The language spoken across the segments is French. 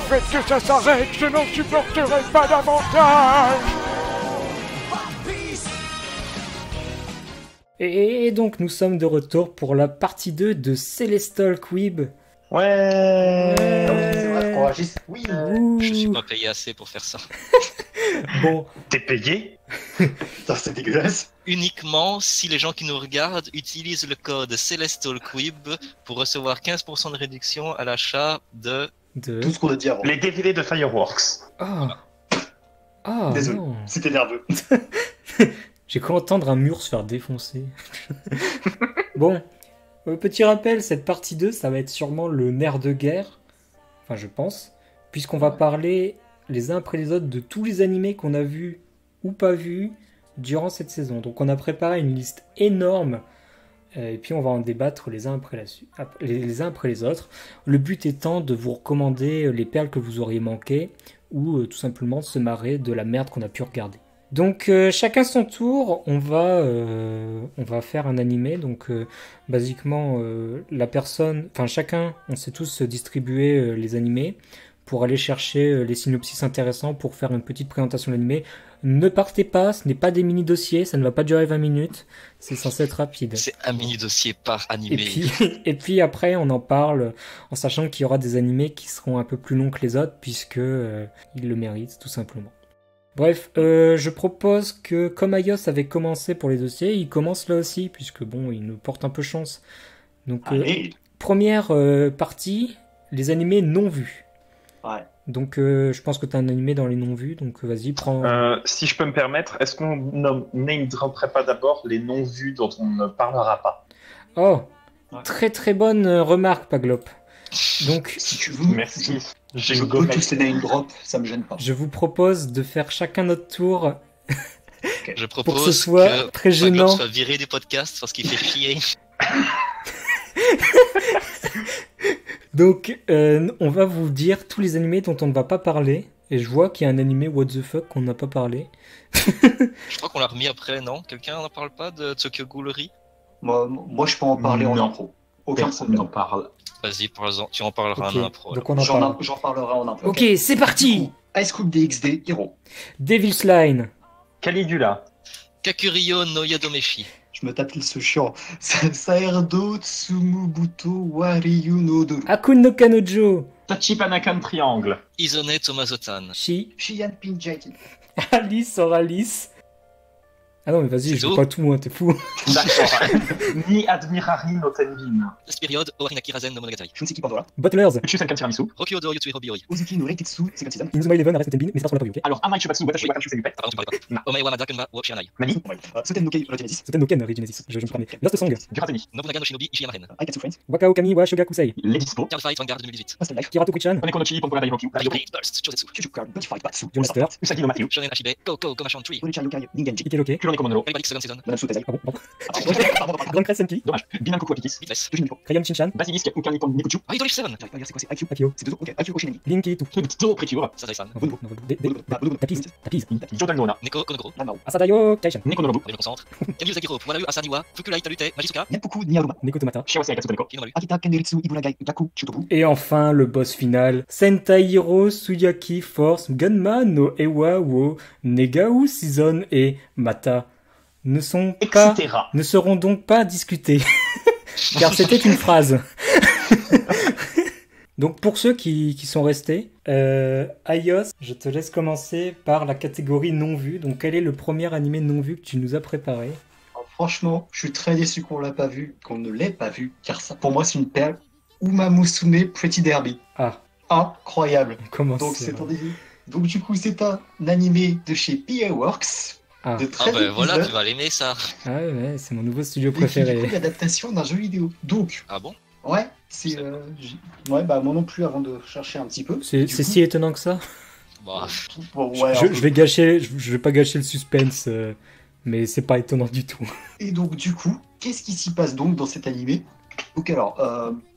Faites que ça s'arrête, je n'en supporterai pas davantage. Et donc nous sommes de retour pour la partie 2 de Celestial Quib. Ouais. C'est vrai qu'on enregistre. Oui. Je suis pas payé assez pour faire ça. Bon, T'es payé? Putain, c'est dégueulasse. Uniquement si les gens qui nous regardent utilisent le code Celestial Quib pour recevoir 15% de réduction à l'achat de... Tout ce qu'on a dit avant. Les DVD de Fireworks. Ah. Ah, Désolé, non. c'était nerveux. J'ai cru entendre un mur se faire défoncer. Bon, petit rappel, cette partie 2, ça va être sûrement le nerf de guerre. Enfin, je pense. Puisqu'on va parler les uns après les autres de tous les animés qu'on a vus ou pas vus durant cette saison. Donc on a préparé une liste énorme. Et puis on va en débattre les uns après les autres. Le but étant de vous recommander les perles que vous auriez manquées ou tout simplement de se marrer de la merde qu'on a pu regarder. Donc chacun son tour, on va faire un animé. Donc basiquement la personne, enfin chacun, on s'est tous distribué les animés pour aller chercher les synopsis intéressants pour faire une petite présentation de l'animé. Ne partez pas, ce n'est pas des mini-dossiers, ça ne va pas durer 20 minutes, c'est censé être rapide. C'est un mini-dossier par animé. Et puis après, on en parle en sachant qu'il y aura des animés qui seront un peu plus longs que les autres, puisque ils le méritent, tout simplement. Bref, je propose que, comme Ayos avait commencé pour les dossiers, il commence là aussi, puisque bon, il nous porte un peu chance. Donc, première partie, les animés non vus. Ouais. Donc, je pense que tu as un animé dans les non-vus, donc vas-y, prends... Si je peux me permettre, est-ce qu'on name dropperait pas d'abord les non-vus dont on ne parlera pas? Oh, Ouais. très très bonne remarque, Paglop. Donc, Si tu veux, Merci. je peux tous les name drop, ça me gêne pas. je vous propose de faire chacun notre tour Je pour propose que ce soit que très Paglop gênant. soit viré du podcast parce qu'il fait chier. Donc, on va vous dire tous les animés dont on ne va pas parler. Et je vois qu'il y a un animé What the fuck qu'on n'a pas parlé. Je crois qu'on l'a remis après, non? Quelqu'un n'en parle pas de Tokyo Ghoul? Moi, je peux en parler en Non. impro. Aucun Personne n'en problème. parle. Vas-y, parle-en. Tu en parleras Ok, en impro. donc on en parle. J'en parlerai en impro. Ok, c'est parti. High School DxD, Hero. Devil's Line. Caligula. Kakurio no Yadomeshi. Je me tape ce chiant. Saerdo Tsumubuto Wariyu no Doru. Akun no Kanojo. Tachipanakan Triangle. Izone Tomazotan. Shiyan Pinjaki. Alice or Alice. Ah non, mais vas-y, C'est je joue tout pas tout, moi, t'es fou. D'accord. Ni Admirari no Tenbin. This period, Orinaki Razen no Monogatari. Shunsuki Pandora. Butlers. Chusenkan Tiramisu. Rokyo do Yotsuhiro Biori. Ozuki no Reitetsu Second Season. Inzuma Eleven, Arrest Tenbin, mais c'est pas sur la preview, ok? Alors, Amai Shubatsu, Watashi Watashi Senpai. Ah, pardon, tu parlais pas. Omae wa Mada Kenma wo Shiranai. Nani? Soten no Kei Genesis. C'était Noken, Regenesis. Je me permets. Lost Song. Duratemi. Nobunaga no Shinobi Ishiyama Ren. Aikatsu Friends. Wakao Kami wa Shogakusei. Les Dispo. Card Fight Vanguard 2018. Master Life. Kirato Kuchan. Koneko no Chi Pompora Daihoku. Great Burst Chosetsu. Chuchu Card. Buntyfight Batsu. John Master. Usagi no Matthew. Shonen Ashibe. Go Go Gomashon 3. Onichan Yokai. Ningenji. Ikeloke. Kuroneko Monoro. Everybody Second Season. Madame Sutazai. Ah bon, pardon. Pardon. Grand Crest Senki. Dommage. Binan Koku Apikis. Beatless. Dojin Nipo. Crayon Chinchan. Basilisk Ukan Nippon Nikuchu. Ah, Idolish 7. J'arrive pas à lire c'est quoi, c'est IQ. Akio. C'est deux autres. Ok. IQ Oshinagi. Linky tout. Tsuo Precure. Sasai-san. Volvo. Tapiz. Tapiz. Jodal Nona. Neko Konogoro. Nanmao. Asadayo Kaishan. Neko no Nobu. Je me concentre. Kamiyu Zagiro. Wanaru Asaniwa. Fukurai Talute. Majizuka. Neppuku Niaruma. Neko Tomata. Shiawase Akatsukoneko. Kinomaru. Akita Kenderitsu Ibunagai Gaku Shutobu. Et enfin, le boss final. Sentaihiro Tsuyaki Force Gunma no Ewa wo Negao Season et Mata ne seront donc pas discutés. Car c'était une phrase. Donc pour ceux qui sont restés, Ayos, je te laisse commencer par la catégorie non vue. Donc quel est le premier animé non vu que tu nous as préparé? Alors, franchement, je suis très déçu qu'on l'a pas vu, qu'on ne l'ait pas vu, car ça, pour moi, c'est une perle. Uma Musume Pretty Derby. Ah, Incroyable. comment Donc c'est c'est un début. Donc du coup, c'est un animé de chez PA Works. Ah. De Ah 13 bah voilà, tu épisodes, vas l'aimer ça. Ah ouais, c'est mon nouveau studio et qui est du coup préféré. l'adaptation d'un jeu vidéo. Donc, Ah bon? ouais, c'est... Ouais, bah moi non plus, avant de chercher un petit peu. C'est Du coup, si étonnant que ça. Bah, bon, ouais, je, un peu. je vais pas gâcher le suspense, mais c'est pas étonnant du tout. Et donc du coup, qu'est-ce qui s'y passe donc dans cet animé? Ok, alors,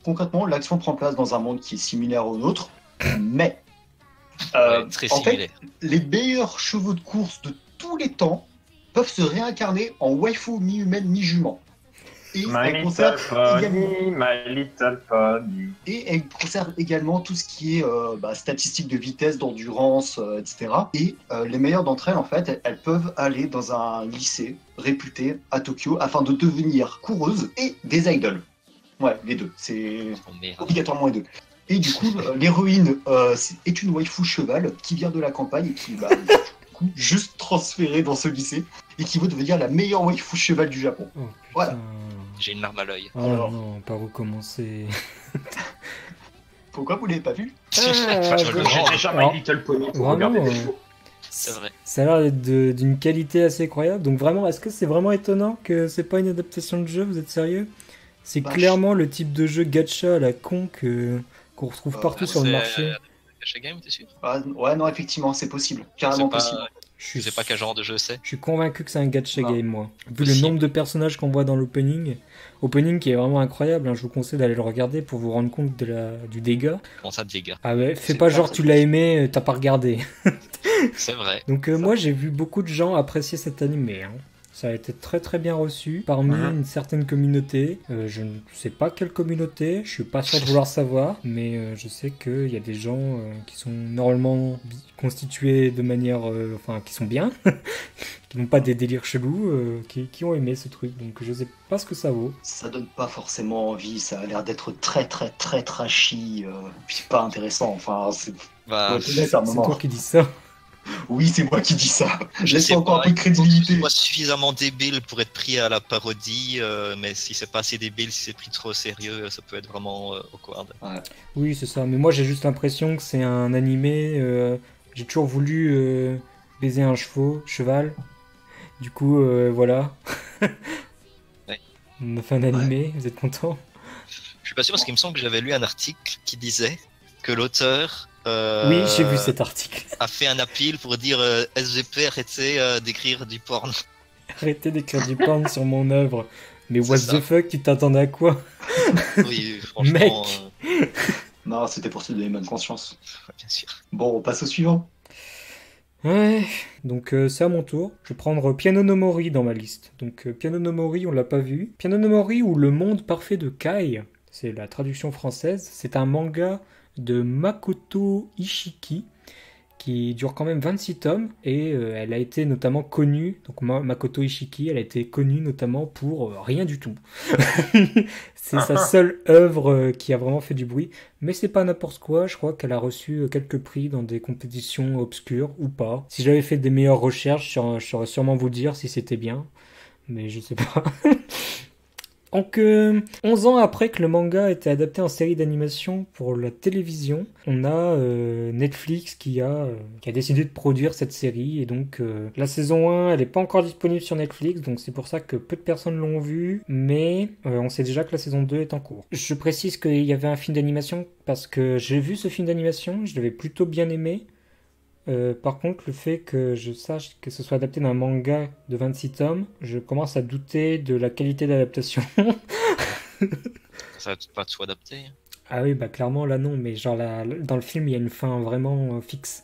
concrètement, l'action prend place dans un monde qui est similaire au nôtre, mais... ouais, très en fait, similaire. les meilleurs chevaux de course de tous les temps peuvent se réincarner en waifu mi-humaine, mi-jument. Et My elle little conserve également, pony, my little pony. et elle conserve également tout ce qui est statistiques de vitesse, d'endurance, etc. Et les meilleures d'entre elles, en fait, elles peuvent aller dans un lycée réputé à Tokyo afin de devenir coureuses et des idoles. Ouais, les deux. C'est Oh merde. obligatoirement les deux. Et du coup, l'héroïne est une waifu cheval qui vient de la campagne et qui va du coup, juste transférée dans ce lycée et qui veut devenir la meilleure waifu cheval du Japon. Oh, Voilà. putain. J'ai une larme à l'œil. Oh Alors. non, pas recommencer. Pourquoi vous l'avez pas vu? Enfin, je le bon. vends. J'ai déjà Alors, My Little Pony pour vraiment, regarder des euh, chevaux. C'est vrai. Ça a l'air d'être d'une qualité assez incroyable. Donc vraiment, est-ce que c'est vraiment étonnant que c'est pas une adaptation de jeu? Vous êtes sérieux? C'est Bah, clairement le type de jeu gacha à la con qu'on retrouve partout sur le C'est marché. Gacha Game, t'es sûr? Ouais, non, effectivement, c'est possible. Je Carrément sais possible. pas, Je je sais pas quel genre de jeu c'est. Je suis convaincu que c'est un gacha Non. game, moi. Vu le Possible. nombre de personnages qu'on voit dans l'opening, opening qui est vraiment incroyable, hein, je vous conseille d'aller le regarder pour vous rendre compte du dégât. Comment ça, dégâts? Ah ouais, fais C'est pas pas genre très tu l'as aimé, t'as pas regardé. C'est vrai. Donc moi j'ai vu beaucoup de gens apprécier cet animé. Hein. Ça a été très très bien reçu parmi une certaine communauté. Je ne sais pas quelle communauté, je suis pas sûr de vouloir savoir, mais je sais qu'il y a des gens qui sont normalement constitués de manière, qui sont bien, qui n'ont pas des délires chelous, qui ont aimé ce truc. Donc je sais pas ce que ça vaut. Ça donne pas forcément envie, ça a l'air d'être très très très trashy, puis pas intéressant. Enfin, c'est Bah, faut être honnête à un C'est moment. toi qui dis ça. Oui, c'est moi qui dis ça. je Laisse sais encore pas, un peu de il faut que crédibilité. ce soit suffisamment débile pour être pris à la parodie, mais si c'est pas assez débile, si c'est pris trop au sérieux, ça peut être vraiment awkward. Oui, c'est ça. Mais moi, j'ai juste l'impression que c'est un animé. J'ai toujours voulu baiser un cheval. Du coup, voilà. Ouais. On a fait un animé. Vous êtes content? Je suis pas sûr parce qu'il me semble que j'avais lu un article qui disait que l'auteur Oui, j'ai vu cet article. a fait un appeal pour dire SGP arrêtez d'écrire du porn. Arrêtez d'écrire du porn sur mon œuvre. Mais C'est what ça. the fuck, tu t'attendais à quoi? Oui, franchement, Mec. Non, c'était pour se donner bonne conscience. bien sûr. Bon, on passe au suivant. Ouais, donc c'est à mon tour. Je vais prendre Piano no Mori dans ma liste. Donc Piano no Mori, on l'a pas vu. Piano no Mori ou Le monde parfait de Kai, c'est la traduction française. C'est un manga de Makoto Ishiki qui dure quand même 26 tomes et elle a été notamment connue, donc Makoto Ishiki, elle a été connue notamment pour rien du tout. C'est sa seule œuvre qui a vraiment fait du bruit, mais c'est pas n'importe quoi, je crois qu'elle a reçu quelques prix dans des compétitions obscures ou pas. Si j'avais fait des meilleures recherches, je saurais sûrement vous dire si c'était bien, mais je sais pas. Donc, 11 ans après que le manga a été adapté en série d'animation pour la télévision, on a Netflix qui a décidé de produire cette série. Et donc, la saison 1, elle n'est pas encore disponible sur Netflix, donc c'est pour ça que peu de personnes l'ont vue. Mais on sait déjà que la saison 2 est en cours. Je précise qu'il y avait un film d'animation parce que j'ai vu ce film d'animation, je l'avais plutôt bien aimé. Par contre, le fait que je sache que ce soit adapté d'un manga de 26 tomes, je commence à douter de la qualité d'adaptation. Ça va pas tout adapté. Ah oui, bah clairement là non, mais genre dans le film il y a une fin vraiment fixe.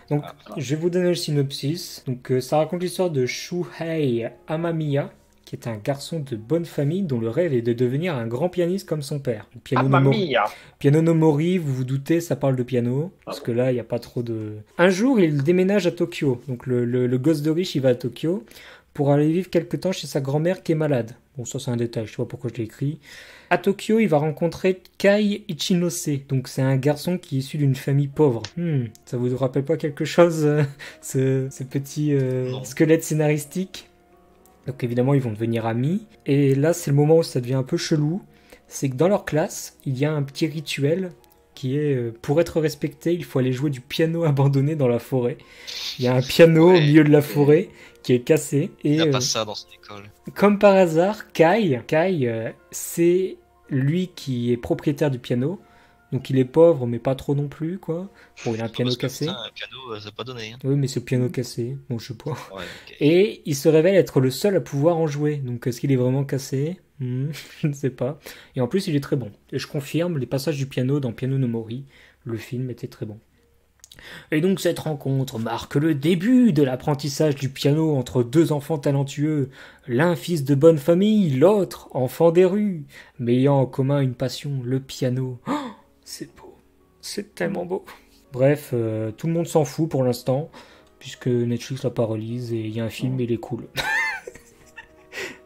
Donc je vais vous donner le synopsis. Donc ça raconte l'histoire de Shuhei Amamiya, qui est un garçon de bonne famille dont le rêve est de devenir un grand pianiste comme son père. Piano no Mori, vous vous doutez, ça parle de piano, parce que là, il n'y a pas trop de... Un jour, il déménage à Tokyo. Donc le gosse de riche, il va à Tokyo pour aller vivre quelque temps chez sa grand-mère qui est malade. Bon, ça c'est un détail, je sais pas pourquoi je l'ai écrit. À Tokyo, il va rencontrer Kai Ichinose. Donc c'est un garçon qui est issu d'une famille pauvre. Ça vous rappelle pas quelque chose, ce petit squelette scénaristique? Donc évidemment, ils vont devenir amis. Et là, c'est le moment où ça devient un peu chelou. C'est que dans leur classe, il y a un petit rituel qui est, pour être respecté, il faut aller jouer du piano abandonné dans la forêt. Il y a un piano au milieu de la forêt qui est cassé. Et, Il n'y a pas ça dans son école. Comme par hasard, Kai, c'est lui qui est propriétaire du piano. Donc il est pauvre, mais pas trop non plus, quoi. Bon, il a un piano cassé. Ça, un piano, c'est pas donné. Hein. Oui, mais c'est piano cassé. Bon, je sais pas. Ouais, okay. Et il se révèle être le seul à pouvoir en jouer. Donc est-ce qu'il est vraiment cassé? Je ne sais pas. Et en plus, il est très bon. Et je confirme, les passages du piano dans Piano no Mori, le film était très bon. Et donc cette rencontre marque le début de l'apprentissage du piano entre deux enfants talentueux, l'un fils de bonne famille, l'autre enfant des rues, mais ayant en commun une passion, le piano. Oh, c'est beau, c'est tellement beau. Bref, tout le monde s'en fout pour l'instant, puisque Netflix l'a pas release et il y a un film et il est cool.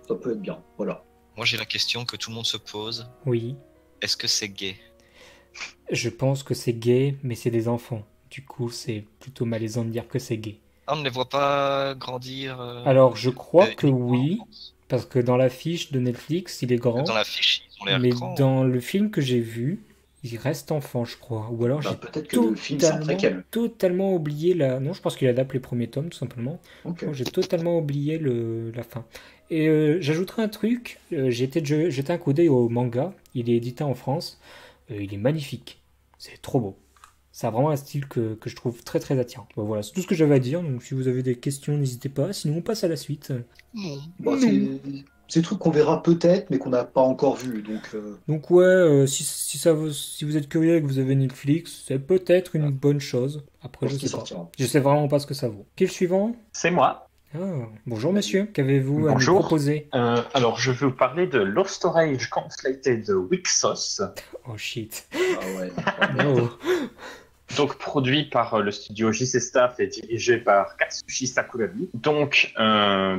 Ça peut être bien, voilà. Moi, j'ai la question que tout le monde se pose. Oui, Est-ce que c'est gay? je pense que c'est gay, mais c'est des enfants. Du coup, c'est plutôt malaisant de dire que c'est gay. Ah, on ne les voit pas grandir. Alors, je crois que uniquement oui, en France. parce que dans l'affiche de Netflix, il est grand, Dans l'affiche, ils ont l'air mais grands. dans le film que j'ai vu, il reste enfant, je crois. Ou alors Bah, j'ai peut-être que le film, c'est un préquel. totalement oublié la... Non, je pense qu'il adapte les premiers tomes, tout simplement. Ok. Moi, j'ai totalement oublié la fin. Et j'ajouterai un truc, j'ai jeté un coup d'œil au manga, il est édité en France, il est magnifique, c'est trop beau. Ça a vraiment un style que je trouve très très attirant. Bon, voilà, c'est tout ce que j'avais à dire, donc si vous avez des questions, n'hésitez pas, sinon on passe à la suite. Non. Bon, c'est des trucs qu'on verra peut-être, mais qu'on n'a pas encore vu. Donc ouais, si vous êtes curieux et que vous avez Netflix, c'est peut-être une bonne chose. Après, je Pour ce qui sais pas. sortira. Je sais vraiment pas ce que ça vaut. Qui est le suivant? C'est moi. Ah, bonjour monsieur, qu'avez-vous à nous Bonjour. proposer? Alors, je vais vous parler de Lost Storage Conflated Wixos, Oh shit. Ah ouais. Oh. donc produit par le studio JC Staff et dirigé par Katsushi Sakuragi. Donc,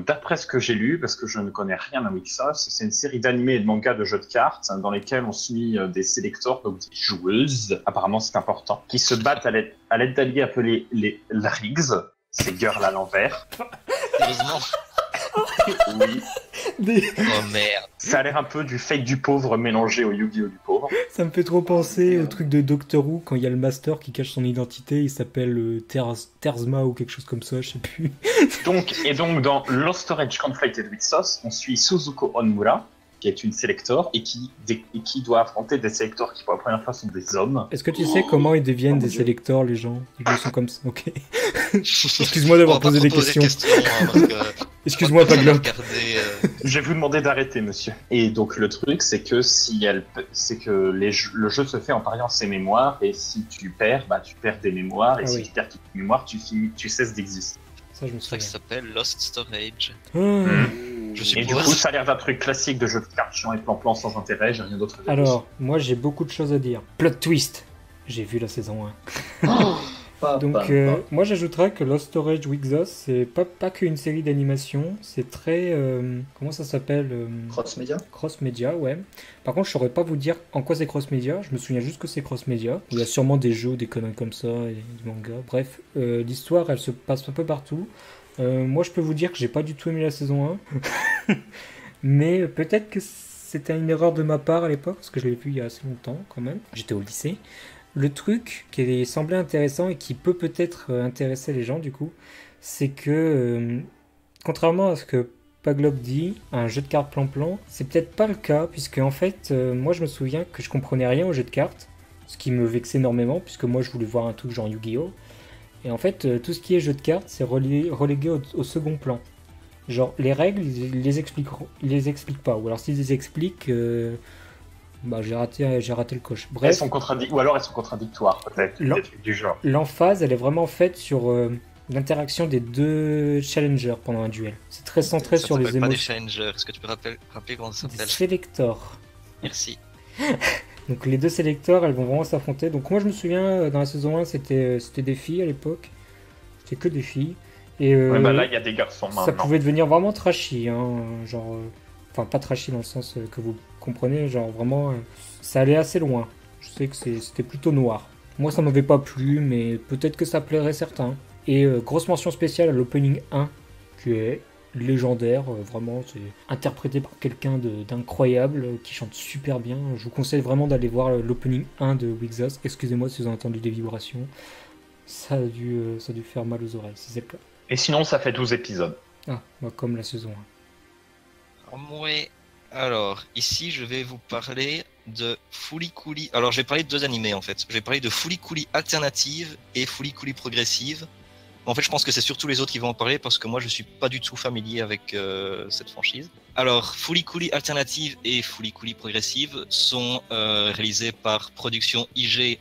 d'après ce que j'ai lu, parce que je ne connais rien à Wixos, c'est une série d'animés et de mangas de jeux de cartes dans lesquels on suit des sélecteurs, donc des joueuses, apparemment c'est important, qui se battent à l'aide d'alliés appelés les Rigs, c'est girl à l'envers. Sérieusement. Oui. Oh merde. Ça a l'air un peu du Fate du pauvre mélangé au Yu-Gi-Oh du pauvre. Ça me fait trop penser au truc de Doctor Who quand il y a le master qui cache son identité, il s'appelle Terzma ou quelque chose comme ça, je sais plus. Donc dans Lost Storage Conflated Wixos, on suit Suzuko Onmura, qui est une sélector et qui doit affronter des sélectors qui pour la première fois sont des hommes. Est-ce que tu sais comment ils deviennent Oh des mon Dieu. sélecteurs, les gens? Ils sont comme ça, ok. Excuse-moi d'avoir posé des questions. Excuse-moi, pas Paglo. Je vais vous demander d'arrêter, monsieur. Et donc le truc, c'est que le jeu se fait en pariant ses mémoires, et si tu perds, bah tu perds des mémoires, et Ah si oui. tu perds toutes tes mémoires, tu cesses d'exister. Ça, je me C'est ça qui souviens. s'appelle Lost Storage. Ah. Je Et suppose. du coup, ça a l'air d'un truc classique de jeu de cartes chiant et plan-plan sans intérêt, j'ai rien d'autre à dire. Alors, moi j'ai beaucoup de choses à dire. Plot twist. J'ai vu la saison 1. Oh, pas, Donc, pas. moi j'ajouterais que Lost Storage Wixos, c'est pas qu'une série d'animation, c'est très. Comment ça s'appelle Cross-média. Cross-média, ouais. Par contre, je saurais pas vous dire en quoi c'est cross-média, je me souviens juste que c'est cross-média. Il y a sûrement des jeux, des conneries comme ça, et du manga. Bref, l'histoire elle se passe un peu partout. Moi je peux vous dire que j'ai pas du tout aimé la saison 1. Mais peut-être que c'était une erreur de ma part à l'époque, parce que je l'ai vu il y a assez longtemps quand même. J'étais au lycée. Le truc qui semblait intéressant et qui peut peut-être intéresser les gens du coup, c'est que contrairement à ce que Paglob dit, un jeu de cartes plan-plan, c'est peut-être pas le cas, puisque en fait, moi je me souviens que je comprenais rien au jeu de cartes, ce qui me vexait énormément, puisque moi je voulais voir un truc genre Yu-Gi-Oh! Et en fait, tout ce qui est jeu de cartes, c'est relégué au second plan. Genre, les règles, ils les expliquent pas. Ou alors, s'ils les expliquent, bah, j'ai raté le coche. Bref, Ou alors elles sont contradictoires, peut-être, Non. des trucs du genre. l'emphase, elle est vraiment faite sur l'interaction des deux challengers pendant un duel. C'est très centré Ça sur les s'appelle pas des émotions. challengers. Est-ce que tu peux rappeler comment ça Des s'appelle? sélectors. Merci. Donc les deux sélecteurs, elles vont vraiment s'affronter. Donc moi je me souviens, dans la saison 1, c'était des filles à l'époque. C'était que des filles. Et Ouais, bah là, il y a des garçons ça maintenant. pouvait devenir vraiment trashy. Hein, genre, enfin pas trashy dans le sens que vous comprenez. Genre vraiment, ça allait assez loin. Je sais que c'était plutôt noir. Moi ça m'avait pas plu, mais peut-être que ça plairait certains. Et grosse mention spéciale à l'opening 1, qui est légendaire, vraiment, c'est interprété par quelqu'un d'incroyable, qui chante super bien. Je vous conseille vraiment d'aller voir l'opening 1 de Wixos. Excusez-moi si vous avez entendu des vibrations. Ça a dû faire mal aux oreilles, si c'est le cas. Et sinon, ça fait 12 épisodes. Ah, bah, comme la saison 1. Ouais. Alors, ici, je vais vous parler de Fooly Cooly. Alors, je vais parler de deux animés, en fait. Je vais parler de Fooly Cooly Alternative et Fooly Cooly Progressive. En fait, je pense que c'est surtout les autres qui vont en parler parce que moi, je suis pas du tout familier avec cette franchise. Alors, Fooly Cooly Alternative et Fooly Cooly Progressive sont réalisés par Production IG,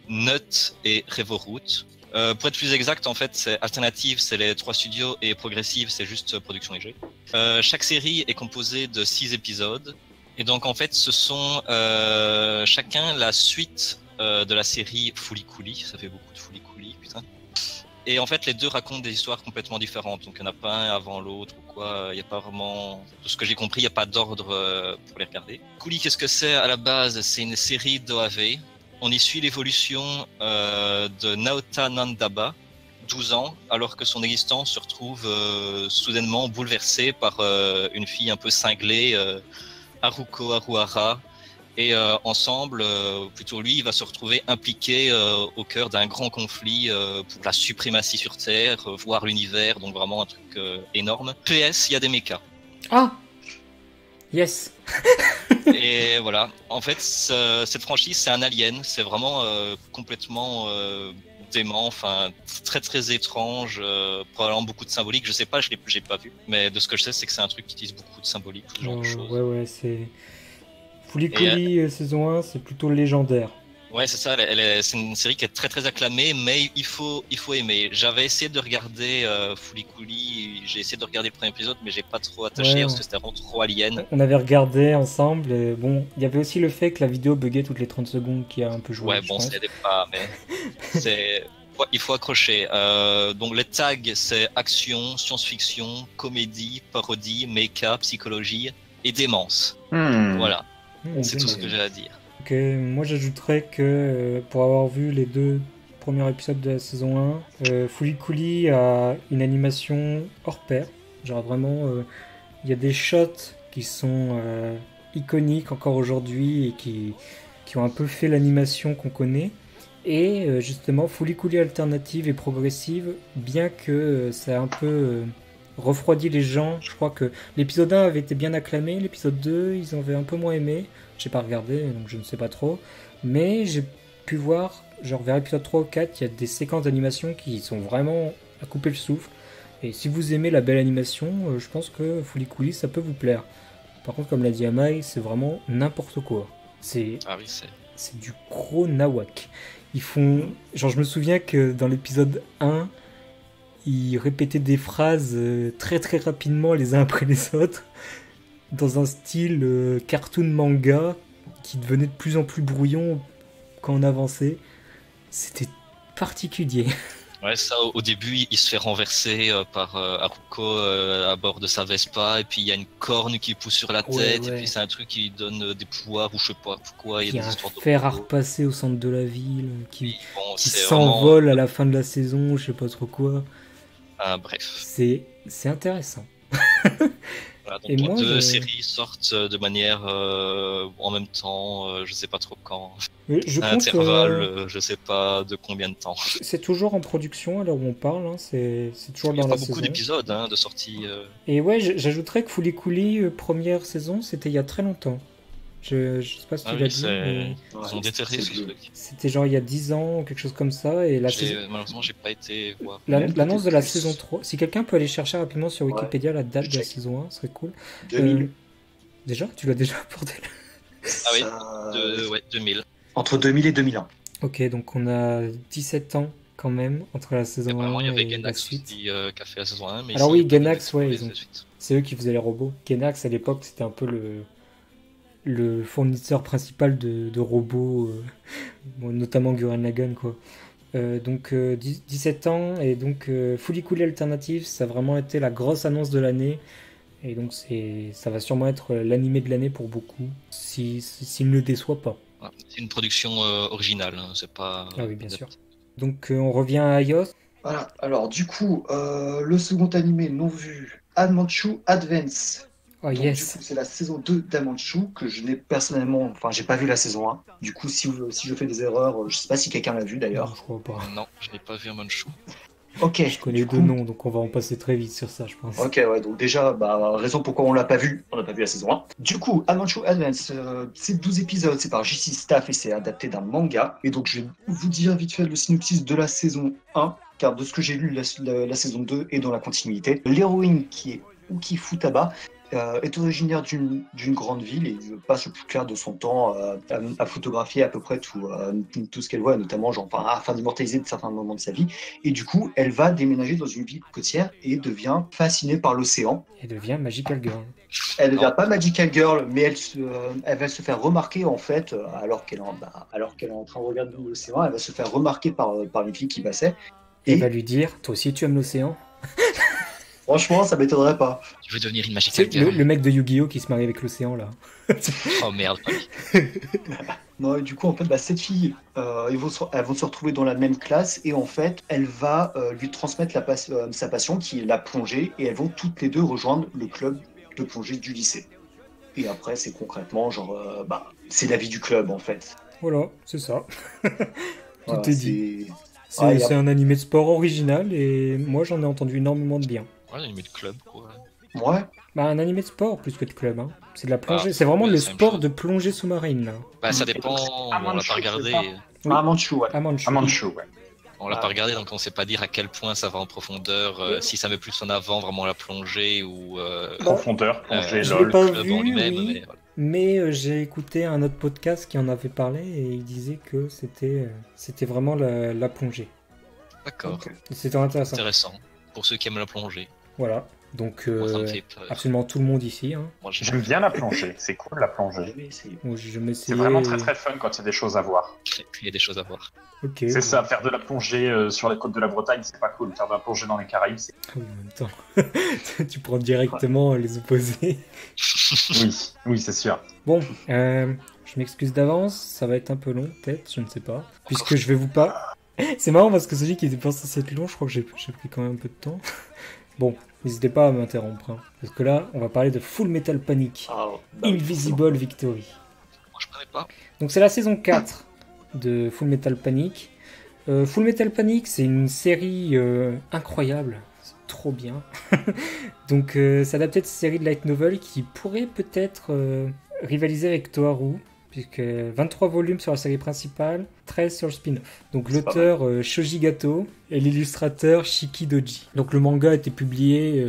Nut et Revoroot. Pour être plus exact, en fait, c'est alternative, c'est les 3 studios, et progressive, c'est juste production et jeu. Chaque série est composée de 6 épisodes, et donc en fait, ce sont chacun la suite de la série Fooly Cooly. Ça fait beaucoup de Fooly Cooly, putain. Et en fait, les deux racontent des histoires complètement différentes. Donc, il n'y en a pas un avant l'autre ou quoi. Il n'y a pas vraiment, de ce que j'ai compris, il n'y a pas d'ordre pour les regarder. Cooly, qu'est-ce que c'est à la base? C'est une série d'OAV. On y suit l'évolution de Naota Nandaba, 12 ans, alors que son existence se retrouve soudainement bouleversée par une fille un peu cinglée, Haruko Haruhara. Et ensemble, plutôt lui, il va se retrouver impliqué au cœur d'un grand conflit pour la suprématie sur Terre, voire l'univers, donc vraiment un truc énorme. PS, il y a des mechas. Ah yes. Et voilà, en fait, cette franchise, c'est un alien, c'est vraiment complètement dément, enfin très très étrange, probablement beaucoup de symbolique, je sais pas, j'ai pas vu, mais de ce que je sais, c'est que c'est un truc qui utilise beaucoup de symbolique, ce genre de choses. Ouais, c'est... Fooly Cooly saison 1, c'est plutôt légendaire. Ouais, c'est ça, c'est une série qui est très très acclamée, mais il faut aimer. J'avais essayé de regarder Fooly Cooly, j'ai essayé de regarder le premier épisode, mais j'ai pas trop attaché parce que c'était vraiment trop alien. On avait regardé ensemble, et bon, il y avait aussi le fait que la vidéo buguait toutes les 30 secondes qui a un peu joué. Ouais, bon, ça n'aidait pas, mais il faut accrocher. Donc les tags, c'est action, science-fiction, comédie, parodie, méca, psychologie et démence. Voilà, c'est tout ce que j'ai à dire. Ok, moi j'ajouterais que pour avoir vu les 2 premiers épisodes de la saison 1, Fooly Cooly a une animation hors pair. Genre vraiment, il y a des shots qui sont iconiques encore aujourd'hui et qui ont un peu fait l'animation qu'on connaît. Et justement, Fooly Cooly alternative et progressive, bien que ça a un peu refroidi les gens. Je crois que l'épisode 1 avait été bien acclamé, l'épisode 2, ils en avaient un peu moins aimé. J'ai pas regardé, donc je ne sais pas trop. Mais j'ai pu voir, genre vers l'épisode 3 ou 4, il y a des séquences d'animation qui sont vraiment à couper le souffle. Et si vous aimez la belle animation, je pense que Fooly Cooly, ça peut vous plaire. Par contre, comme l'a dit Amai, c'est vraiment n'importe quoi. C'est du gros nawak. Ils font... Genre, je me souviens que dans l'épisode 1, ils répétaient des phrases très très rapidement les uns après les autres, dans un style cartoon manga qui devenait de plus en plus brouillon quand on avançait. C'était particulier. Ouais, ça, au début, il se fait renverser par Haruko à bord de sa Vespa, et puis il y a une corne qui pousse sur la tête, et puis c'est un truc qui lui donne des pouvoirs, ou je sais pas pourquoi. Il y a des histoires de fer à repasser au centre de la ville, qui s'envole vraiment... à la fin de la saison, je sais pas trop quoi. Bref. C'est intéressant. Voilà, donc les 2 séries sortent de manière en même temps, je sais pas trop quand. Un intervalle, je sais pas de combien de temps. C'est toujours en production à l'heure où on parle, hein. C'est toujours dans la saison. Il y a pas beaucoup d'épisodes de sortie. Et ouais, j'ajouterais que Fooly Cooly, première saison, c'était il y a très longtemps. Je sais pas si tu l'as dit. Mais... Ils ont déterré ce truc. C'était genre il y a 10 ans, quelque chose comme ça. Et malheureusement, j'ai pas été voir. L'annonce de la saison 3. Si quelqu'un peut aller chercher rapidement sur Wikipédia la date de la saison 1, ce serait cool. 2000. Déjà? Tu l'as déjà apporté? Ah oui, 2000. Entre 2000 et 2001. Ok, donc on a 17 ans quand même entre la saison 1 et la suite. Qui a fait la saison 1. Mais alors oui, Gainax, ouais, c'est eux qui faisaient les robots. Gainax, à l'époque, c'était un peu le fournisseur principal de robots, notamment Gurren Lagann, quoi. Donc 17 ans, et donc Fooly Cooly Alternative, ça a vraiment été la grosse annonce de l'année, et donc ça va sûrement être l'animé de l'année pour beaucoup, s'il ne le déçoit pas. C'est une production originale, hein, c'est pas... Ah oui, bien sûr. Donc on revient à Ayos. Voilà, alors du coup, le second animé non vu, Anmanchu Advance. Oh, donc, yes. Du coup, c'est la saison 2 d'Amanchu que je n'ai personnellement... Enfin, j'ai pas vu la saison 1. Du coup, si je fais des erreurs, je sais pas si quelqu'un l'a vu d'ailleurs. Non, je crois pas. Non, je n'ai pas vu Amanchu. Ok. Je connais deux noms, donc on va en passer très vite sur ça, je pense. Ok, ouais, donc déjà, raison pourquoi on l'a pas vu. On n'a pas vu la saison 1. Du coup, Amanchu Advance, c'est 12 épisodes, c'est par JC Staff et c'est adapté d'un manga. Et donc, je vais vous dire vite fait le synopsis de la saison 1, car de ce que j'ai lu, la saison 2 est dans la continuité. L'héroïne qui est Uki Futaba est originaire d'une grande ville et passe le plus clair de son temps à photographier à peu près tout ce qu'elle voit, notamment afin d'immortaliser certains moments de sa vie. Et du coup, elle va déménager dans une ville côtière et devient fascinée par l'océan. Elle devient Magical Girl. Elle ne devient pas Magical Girl, mais elle va se faire remarquer en fait, alors qu'elle est en train de regarder l'océan, elle va se faire remarquer par une fille qui passait. Et elle va lui dire, toi aussi tu aimes l'océan? Franchement, ça m'étonnerait pas. Tu veux devenir une Magical C'est Girl? le mec de Yu-Gi-Oh qui se marie avec l'océan là. Oh merde. Non, et du coup, en fait, cette fille, elles vont se retrouver dans la même classe et en fait, elle va lui transmettre sa passion qui est la plongée et elles vont toutes les deux rejoindre le club de plongée du lycée. Et après, c'est concrètement c'est la vie du club en fait. Voilà, c'est ça. Voilà, Tout est dit. c'est- C'est un animé de sport original et moi j'en ai entendu énormément de bien. Ouais, animé de club, quoi. Ouais. Bah, un animé de sport plus que de club. Hein. C'est de la plongée. Ah, c'est vraiment ouais, le c'est la même sport chose. de plongée sous-marine là. Bah, ça Et dépend, donc, c'est on l'a Amanchu, pas regardé. c'est ça Oui. Ah, Manchu, ouais. Amanchu. Amanchu, ouais. On l'a pas regardé, donc on sait pas dire à quel point ça va en profondeur, si ça met plus en avant vraiment la plongée ou Profondeur, plongée, je l'ai lol. pas le club vu, en lui-même. oui. Mais voilà. Mais j'ai écouté un autre podcast qui en avait parlé et il disait que c'était vraiment la plongée. D'accord, Ok. Et c'était intéressant. intéressant. Pour ceux qui aiment la plongée. Voilà. Donc Moi, ça me fait peur. absolument tout le monde ici. Hein. Moi, J'aime bien la plongée, c'est cool la plongée. J'avais essayé. Moi, j'ai jamais C'est essayé. vraiment très très fun quand il y a des choses à voir. Il y a des choses à voir. Ok. C'est ça, faire de la plongée sur les côtes de la Bretagne, c'est pas cool. Faire de la plongée dans les Caraïbes, c'est Ah oui, en même temps. Tu prends directement les opposés. oui, c'est sûr. Bon, je m'excuse d'avance, ça va être un peu long, peut-être, je ne sais pas. Puisque je vais vous pas. C'est marrant parce que celui qui était pas censé être long, je crois que j'ai pris quand même un peu de temps. Bon, n'hésitez pas à m'interrompre. Hein, parce que là, on va parler de Full Metal Panic, Ah, Invisible Victory. Moi, je connais pas. Donc c'est la saison 4 de Full Metal Panic. Full Metal Panic, c'est une série incroyable. C'est trop bien. Donc c'est adapté de cette série de light novel qui pourrait peut-être rivaliser avec Toharu, puisque 23 volumes sur la série principale, 13 sur le spin-off. Donc C'est pas l'auteur Shoji Gato et l'illustrateur Shiki Doji. Donc le manga a été publié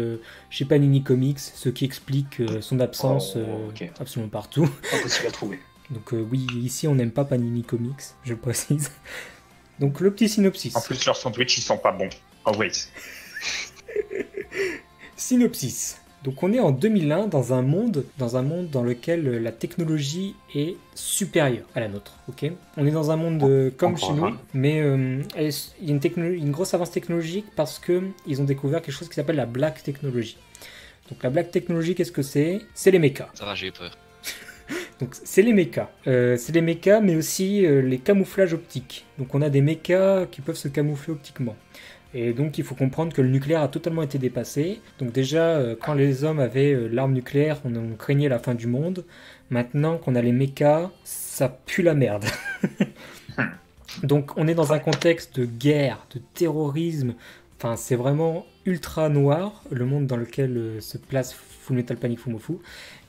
chez Panini Comics, ce qui explique son absence ok. absolument partout. Impossible à trouver. Donc oui, ici on n'aime pas Panini Comics, je le précise. Donc le petit synopsis. En plus, leurs sandwichs, ils sont pas bons. Always. Synopsis. Donc on est en 2001 dans un monde dans lequel la technologie est supérieure à la nôtre. Ok. On est dans un monde comme Encore chez nous, un. mais il y a une grosse avance technologique parce que ils ont découvert quelque chose qui s'appelle la Black Technology. Donc la Black Technology, qu'est-ce que c'est? C'est les mechas. Ça va, j'ai eu peur. Donc c'est les mechas. C'est les mechas, mais aussi les camouflages optiques. Donc on a des mechas qui peuvent se camoufler optiquement. Et donc il faut comprendre que le nucléaire a totalement été dépassé. Donc déjà, quand les hommes avaient l'arme nucléaire, on craignait la fin du monde. Maintenant qu'on a les mechas, ça pue la merde. Donc on est dans un contexte de guerre, de terrorisme. Enfin, c'est vraiment ultra noir, le monde dans lequel se place Full Metal Panic Fumofu.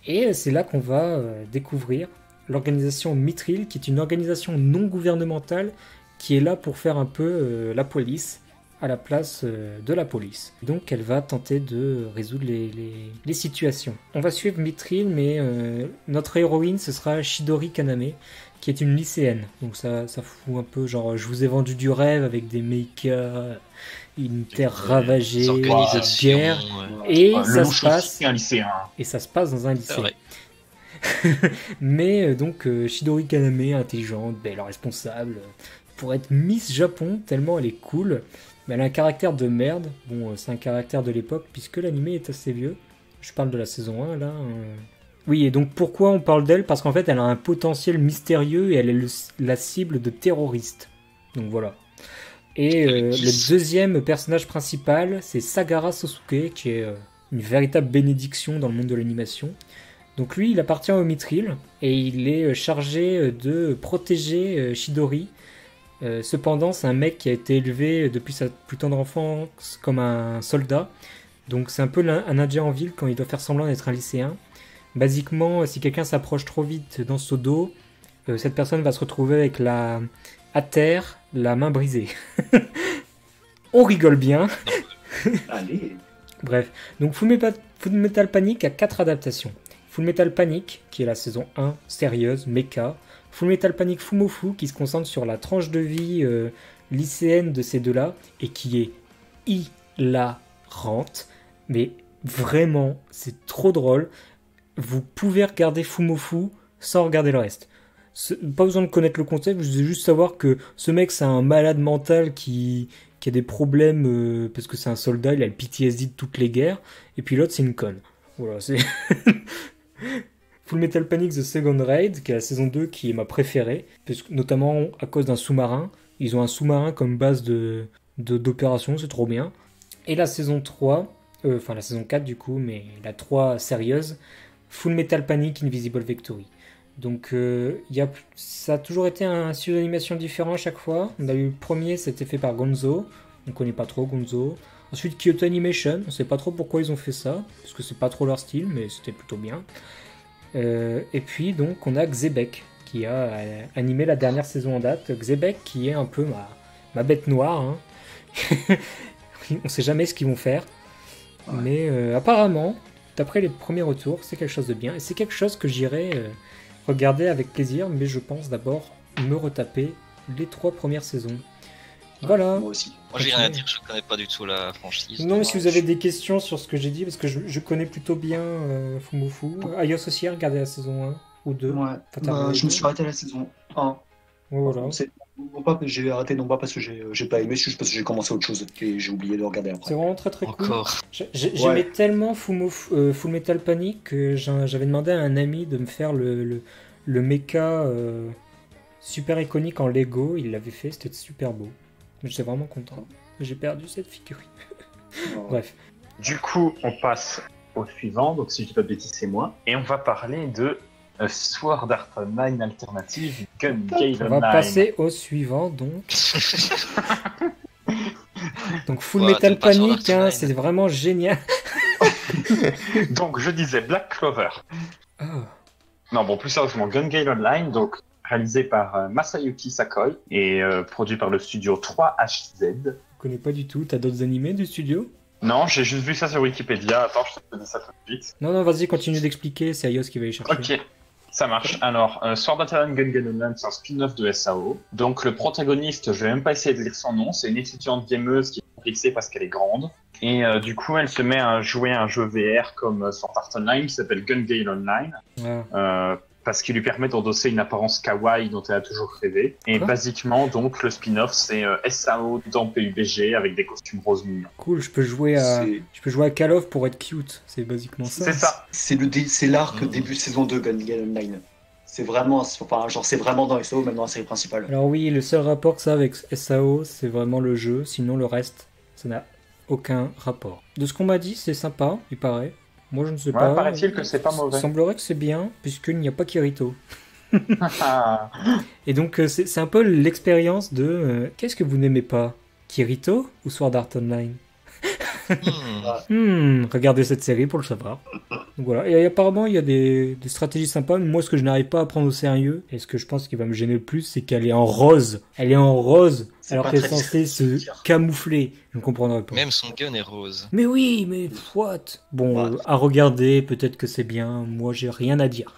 Et c'est là qu'on va découvrir l'organisation Mithril, qui est une organisation non gouvernementale qui est là pour faire un peu la police à la place de la police. Donc elle va tenter de résoudre les situations. On va suivre Mithril, mais notre héroïne, ce sera Shidori Kaname, qui est une lycéenne. Donc ça fout un peu genre, je vous ai vendu du rêve avec des mechas, une terre ravagée, Des de organisations, guerre. ouais. Et Le ça louche se passe... aussi, c'est un lycéen. Et ça se passe dans un C'est lycée. vrai. Mais donc Shidori Kaname, intelligente, belle, responsable, pour être Miss Japon, tellement elle est cool. Mais elle a un caractère de merde. Bon, c'est un caractère de l'époque, puisque l'anime est assez vieux. Je parle de la saison 1, là. Oui, et donc pourquoi on parle d'elle? Parce qu'en fait, elle a un potentiel mystérieux et elle est la cible de terroristes. Donc voilà. Et le deuxième personnage principal, c'est Sagara Sosuke, qui est une véritable bénédiction dans le monde de l'animation. Donc lui, il appartient au Mithril, et il est chargé de protéger Shidori. Cependant, c'est un mec qui a été élevé depuis sa plus tendre enfance comme un soldat. Donc c'est un peu un indien en ville quand il doit faire semblant d'être un lycéen. Basiquement, si quelqu'un s'approche trop vite dans son dos, cette personne va se retrouver avec à terre, la main brisée. On rigole bien. Allez. Bref, donc Full Metal Panic a 4 adaptations. Full Metal Panic, qui est la saison 1, sérieuse, méca. Full Metal Panic Fumofu, qui se concentre sur la tranche de vie lycéenne de ces deux-là, et qui est hilarante. Mais vraiment, c'est trop drôle. Vous pouvez regarder Fumofu sans regarder le reste. Pas besoin de connaître le concept, vous devez juste savoir que ce mec, c'est un malade mental qui a des problèmes parce que c'est un soldat, il a le PTSD de toutes les guerres, et puis l'autre, c'est une conne. Voilà, c'est... Full Metal Panic The Second Raid, qui est la saison 2, qui est ma préférée, parce que, notamment à cause d'un sous-marin. Ils ont un sous-marin comme base d'opération, c'est trop bien. Et la saison 3, enfin la saison 4 du coup, mais la 3 sérieuse, Full Metal Panic Invisible Victory. Donc ça a toujours été un style d'animation différent à chaque fois. On a eu le premier, c'était fait par Gonzo, on connaît pas trop Gonzo. Ensuite Kyoto Animation, on sait pas trop pourquoi ils ont fait ça, parce que c'est pas trop leur style, mais c'était plutôt bien. Et puis donc on a Xebec, qui a animé la dernière saison en date. Xebec qui est un peu ma bête noire, hein. On sait jamais ce qu'ils vont faire, ouais. Mais apparemment, d'après les premiers retours, c'est quelque chose de bien, et c'est quelque chose que j'irai regarder avec plaisir, mais je pense d'abord me retaper les 3 premières saisons. Voilà. Moi aussi. Moi j'ai rien à dire, je connais pas du tout la franchise. Non, mais si vous avez des questions sur ce que j'ai dit, parce que je connais plutôt bien Fumofu. Ayos aussi a regardé la saison 1 ou 2. Ouais. Je me suis arrêté à la saison 1. Voilà. J'ai arrêté non pas parce que j'ai pas aimé, c'est juste parce que j'ai commencé autre chose et j'ai oublié de regarder après. C'est vraiment très très cool. Encore. J'aimais tellement Full Metal Panic que j'avais demandé à un ami de me faire le mecha super iconique en Lego. Il l'avait fait, c'était super beau. J'étais vraiment content. J'ai perdu cette figurine. Bref. Du coup, on passe au suivant. Donc, si je dis pas de bêtises, c'est moi. Et on va parler de Sword Art Online Alternative Gun Gale Online. On va passer au suivant, donc. Donc, Full Metal Panic, hein, c'est vraiment génial. Donc, je disais Black Clover. Oh. Non, bon, plus sérieusement, Gun Gale Online, donc réalisé par Masayuki Sakoi et produit par le studio 3HZ. Je connais pas du tout. T'as d'autres animés du studio? Non, j'ai juste vu ça sur Wikipédia. Attends, je te dis ça tout de suite. Non, vas-y, continue d'expliquer. C'est Ayos qui va y chercher. Ok, ça marche. Alors, Sword Art Online Gun Gale Online, c'est un spin-off de SAO. Donc, le protagoniste, je vais même pas essayer de lire son nom, c'est une étudiante gameuse qui est complexée parce qu'elle est grande. Et du coup, elle se met à jouer à un jeu VR comme Sword Art Online qui s'appelle Gun Gale Online. Ah. Parce qu'il lui permet d'endosser une apparence kawaii dont elle a toujours rêvé. Et basiquement, donc, le spin-off, c'est SAO dans PUBG avec des costumes roses mignons. Cool, je peux jouer à Call of pour être cute. C'est basiquement ça. C'est ça. C'est l'arc début de saison 2 Gun Gale Online. C'est vraiment, c'est vraiment dans SAO, même dans la série principale. Alors oui, le seul rapport que ça a avec SAO, c'est vraiment le jeu. Sinon, le reste, ça n'a aucun rapport. De ce qu'on m'a dit, c'est sympa, il paraît. Moi, je ne sais pas. Paraît-il que c'est pas mauvais. Il semblerait que c'est bien, puisqu'il n'y a pas Kirito. Et donc, c'est un peu l'expérience de... qu'est-ce que vous n'aimez pas? Kirito ou Sword Art Online? Regardez cette série pour le savoir. Donc voilà. Et apparemment, il y a des stratégies sympas. Moi, ce que je n'arrive pas à prendre au sérieux, et ce que je pense qui va me gêner le plus, c'est qu'elle est en rose. Elle est en rose, alors qu'elle est censée se camoufler. Je ne comprendrai pas. Même son gun est rose. Mais oui, mais what? Bon, à regarder, peut-être que c'est bien. Moi, j'ai rien à dire.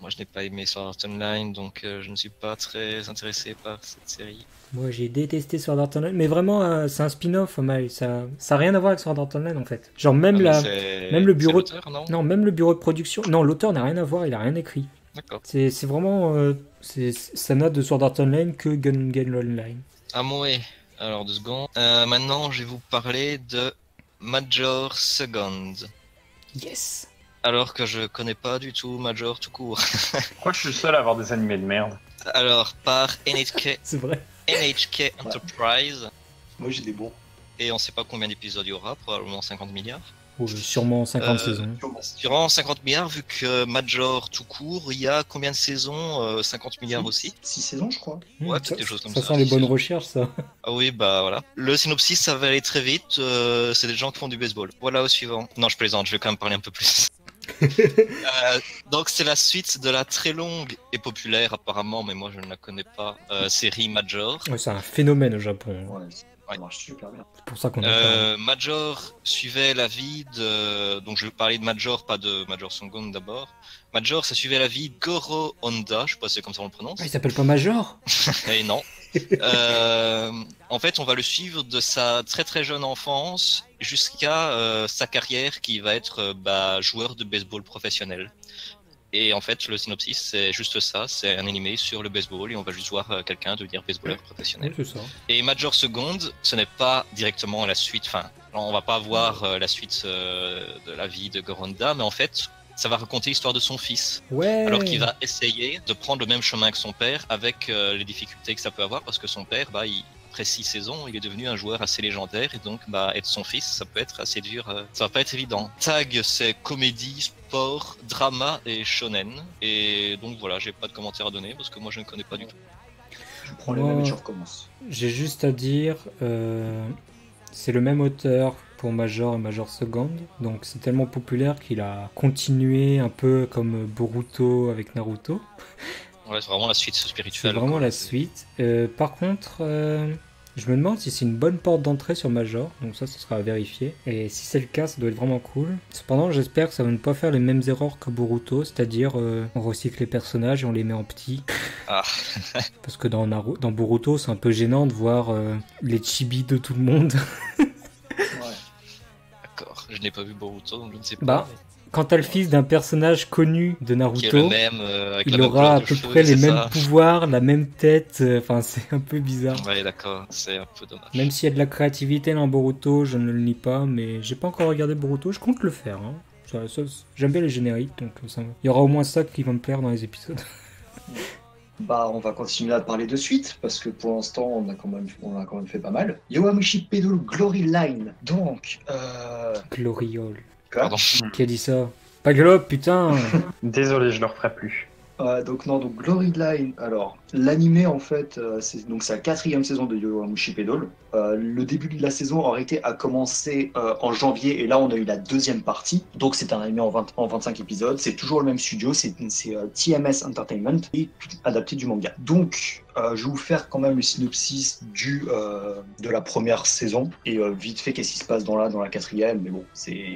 Moi, je n'ai pas aimé Sword Art Online, donc je ne suis pas très intéressé par cette série. Moi, j'ai détesté Sword Art Online, mais vraiment, c'est un spin-off, Omai. Ça a rien à voir avec Sword Art Online, en fait. Genre, même le bureau... Non, même le bureau de production... Non, l'auteur n'a rien à voir, il a rien écrit. D'accord. C'est vraiment... ça n'a de Sword Art Online que Gun Gale Online. Ah, ouais. Alors, 2 secondes. Maintenant, je vais vous parler de Major Second. Yes. Alors que je connais pas du tout Major tout court. Moi, je suis le seul à avoir des animés de merde. Alors, par NHK... C'est vrai. NHK Enterprise. Moi, j'ai des bons. Et on sait pas combien d'épisodes il y aura, probablement 50 milliards. Oh, sûrement 50 saisons. Sûrement 50 milliards, vu que Major tout court, il y a combien de saisons 50 milliards aussi. 6 saisons, je crois. Ouais, peut-être des choses comme ça. Ça sent les bonnes recherches, ça. Ah oui, bah voilà. Le synopsis, ça va aller très vite. C'est des gens qui font du baseball. Voilà, au suivant. Non, je plaisante, je vais quand même parler un peu plus. Donc c'est la suite de la très longue et populaire apparemment, mais moi je ne la connais pas, série Major. Ouais, c'est un phénomène au Japon. Ouais. Ça marche super bien. C'est pour ça qu'on a Major suivait la vie de... Donc je vais parler de Major, pas de Major Songon d'abord. Major, ça suivait la vie de Goro Honda, je sais pas si c'est comme ça on le prononce. Ah, il s'appelle pas Major? Et non. En fait, on va le suivre de sa très très jeune enfance jusqu'à sa carrière qui va être joueur de baseball professionnel. Et en fait, le synopsis, c'est juste ça, c'est un animé sur le baseball et on va juste voir quelqu'un devenir baseballeur professionnel. Oui, c'est ça. Et Major Second, ce n'est pas directement la suite, enfin, on va pas voir la suite de la vie de Goronda, mais en fait, ça va raconter l'histoire de son fils. Ouais. Alors qu'il va essayer de prendre le même chemin que son père avec les difficultés que ça peut avoir parce que son père, après 6 saisons, il est devenu un joueur assez légendaire et donc être son fils, ça peut être assez dur, ça va pas être évident. Tag, c'est comédie, sport, drama et shonen. Et donc voilà, j'ai pas de commentaires à donner parce que moi je ne connais pas du tout. Je prends les mêmes et je recommence. J'ai juste à dire, c'est le même auteur pour Major et Major Second, donc c'est tellement populaire qu'il a continué un peu comme Boruto avec Naruto. Ouais, c'est vraiment la suite spirituelle. C'est vraiment la suite. Par contre, je me demande si c'est une bonne porte d'entrée sur Major, donc ça sera à vérifier. Et si c'est le cas, ça doit être vraiment cool. Cependant, j'espère que ça va ne pas faire les mêmes erreurs que Boruto, c'est-à-dire on recycle les personnages et on les met en petits. Ah. Parce que dans Boruto, c'est un peu gênant de voir les chibis de tout le monde. Ouais. D'accord, je n'ai pas vu Boruto, donc je ne sais pas. Bah, quand t'as le fils d'un personnage connu de Naruto, qui est le même, avec il la même aura couleur à de peu cheveux, près les c'est mêmes ça pouvoirs, la même tête, enfin c'est un peu bizarre. Ouais, d'accord, c'est un peu dommage. Même s'il y a de la créativité dans Boruto, je ne le nie pas, mais j'ai pas encore regardé Boruto, je compte le faire. Hein. J'aime bien les génériques, donc il y aura au moins ça qui va me plaire dans les épisodes. On va continuer à parler de suite, parce que pour l'instant, on a quand même fait pas mal. Yowamushi Pedal Glory Line. Donc, Gloriole. Pardon. Qui a dit ça? Pas Globe, putain. Désolé, je le referai plus. donc Glory Line. Alors, l'animé en fait, c'est la 4e saison de Yowamushi Pedal. Le début de la saison en réalité a commencé en janvier et là on a eu la 2e partie. Donc c'est un animé en 25 épisodes. C'est toujours le même studio, c'est TMS Entertainment et adapté du manga. Donc je vais vous faire quand même le synopsis de la première saison et vite fait qu'est-ce qui se passe dans la 4e. Mais bon,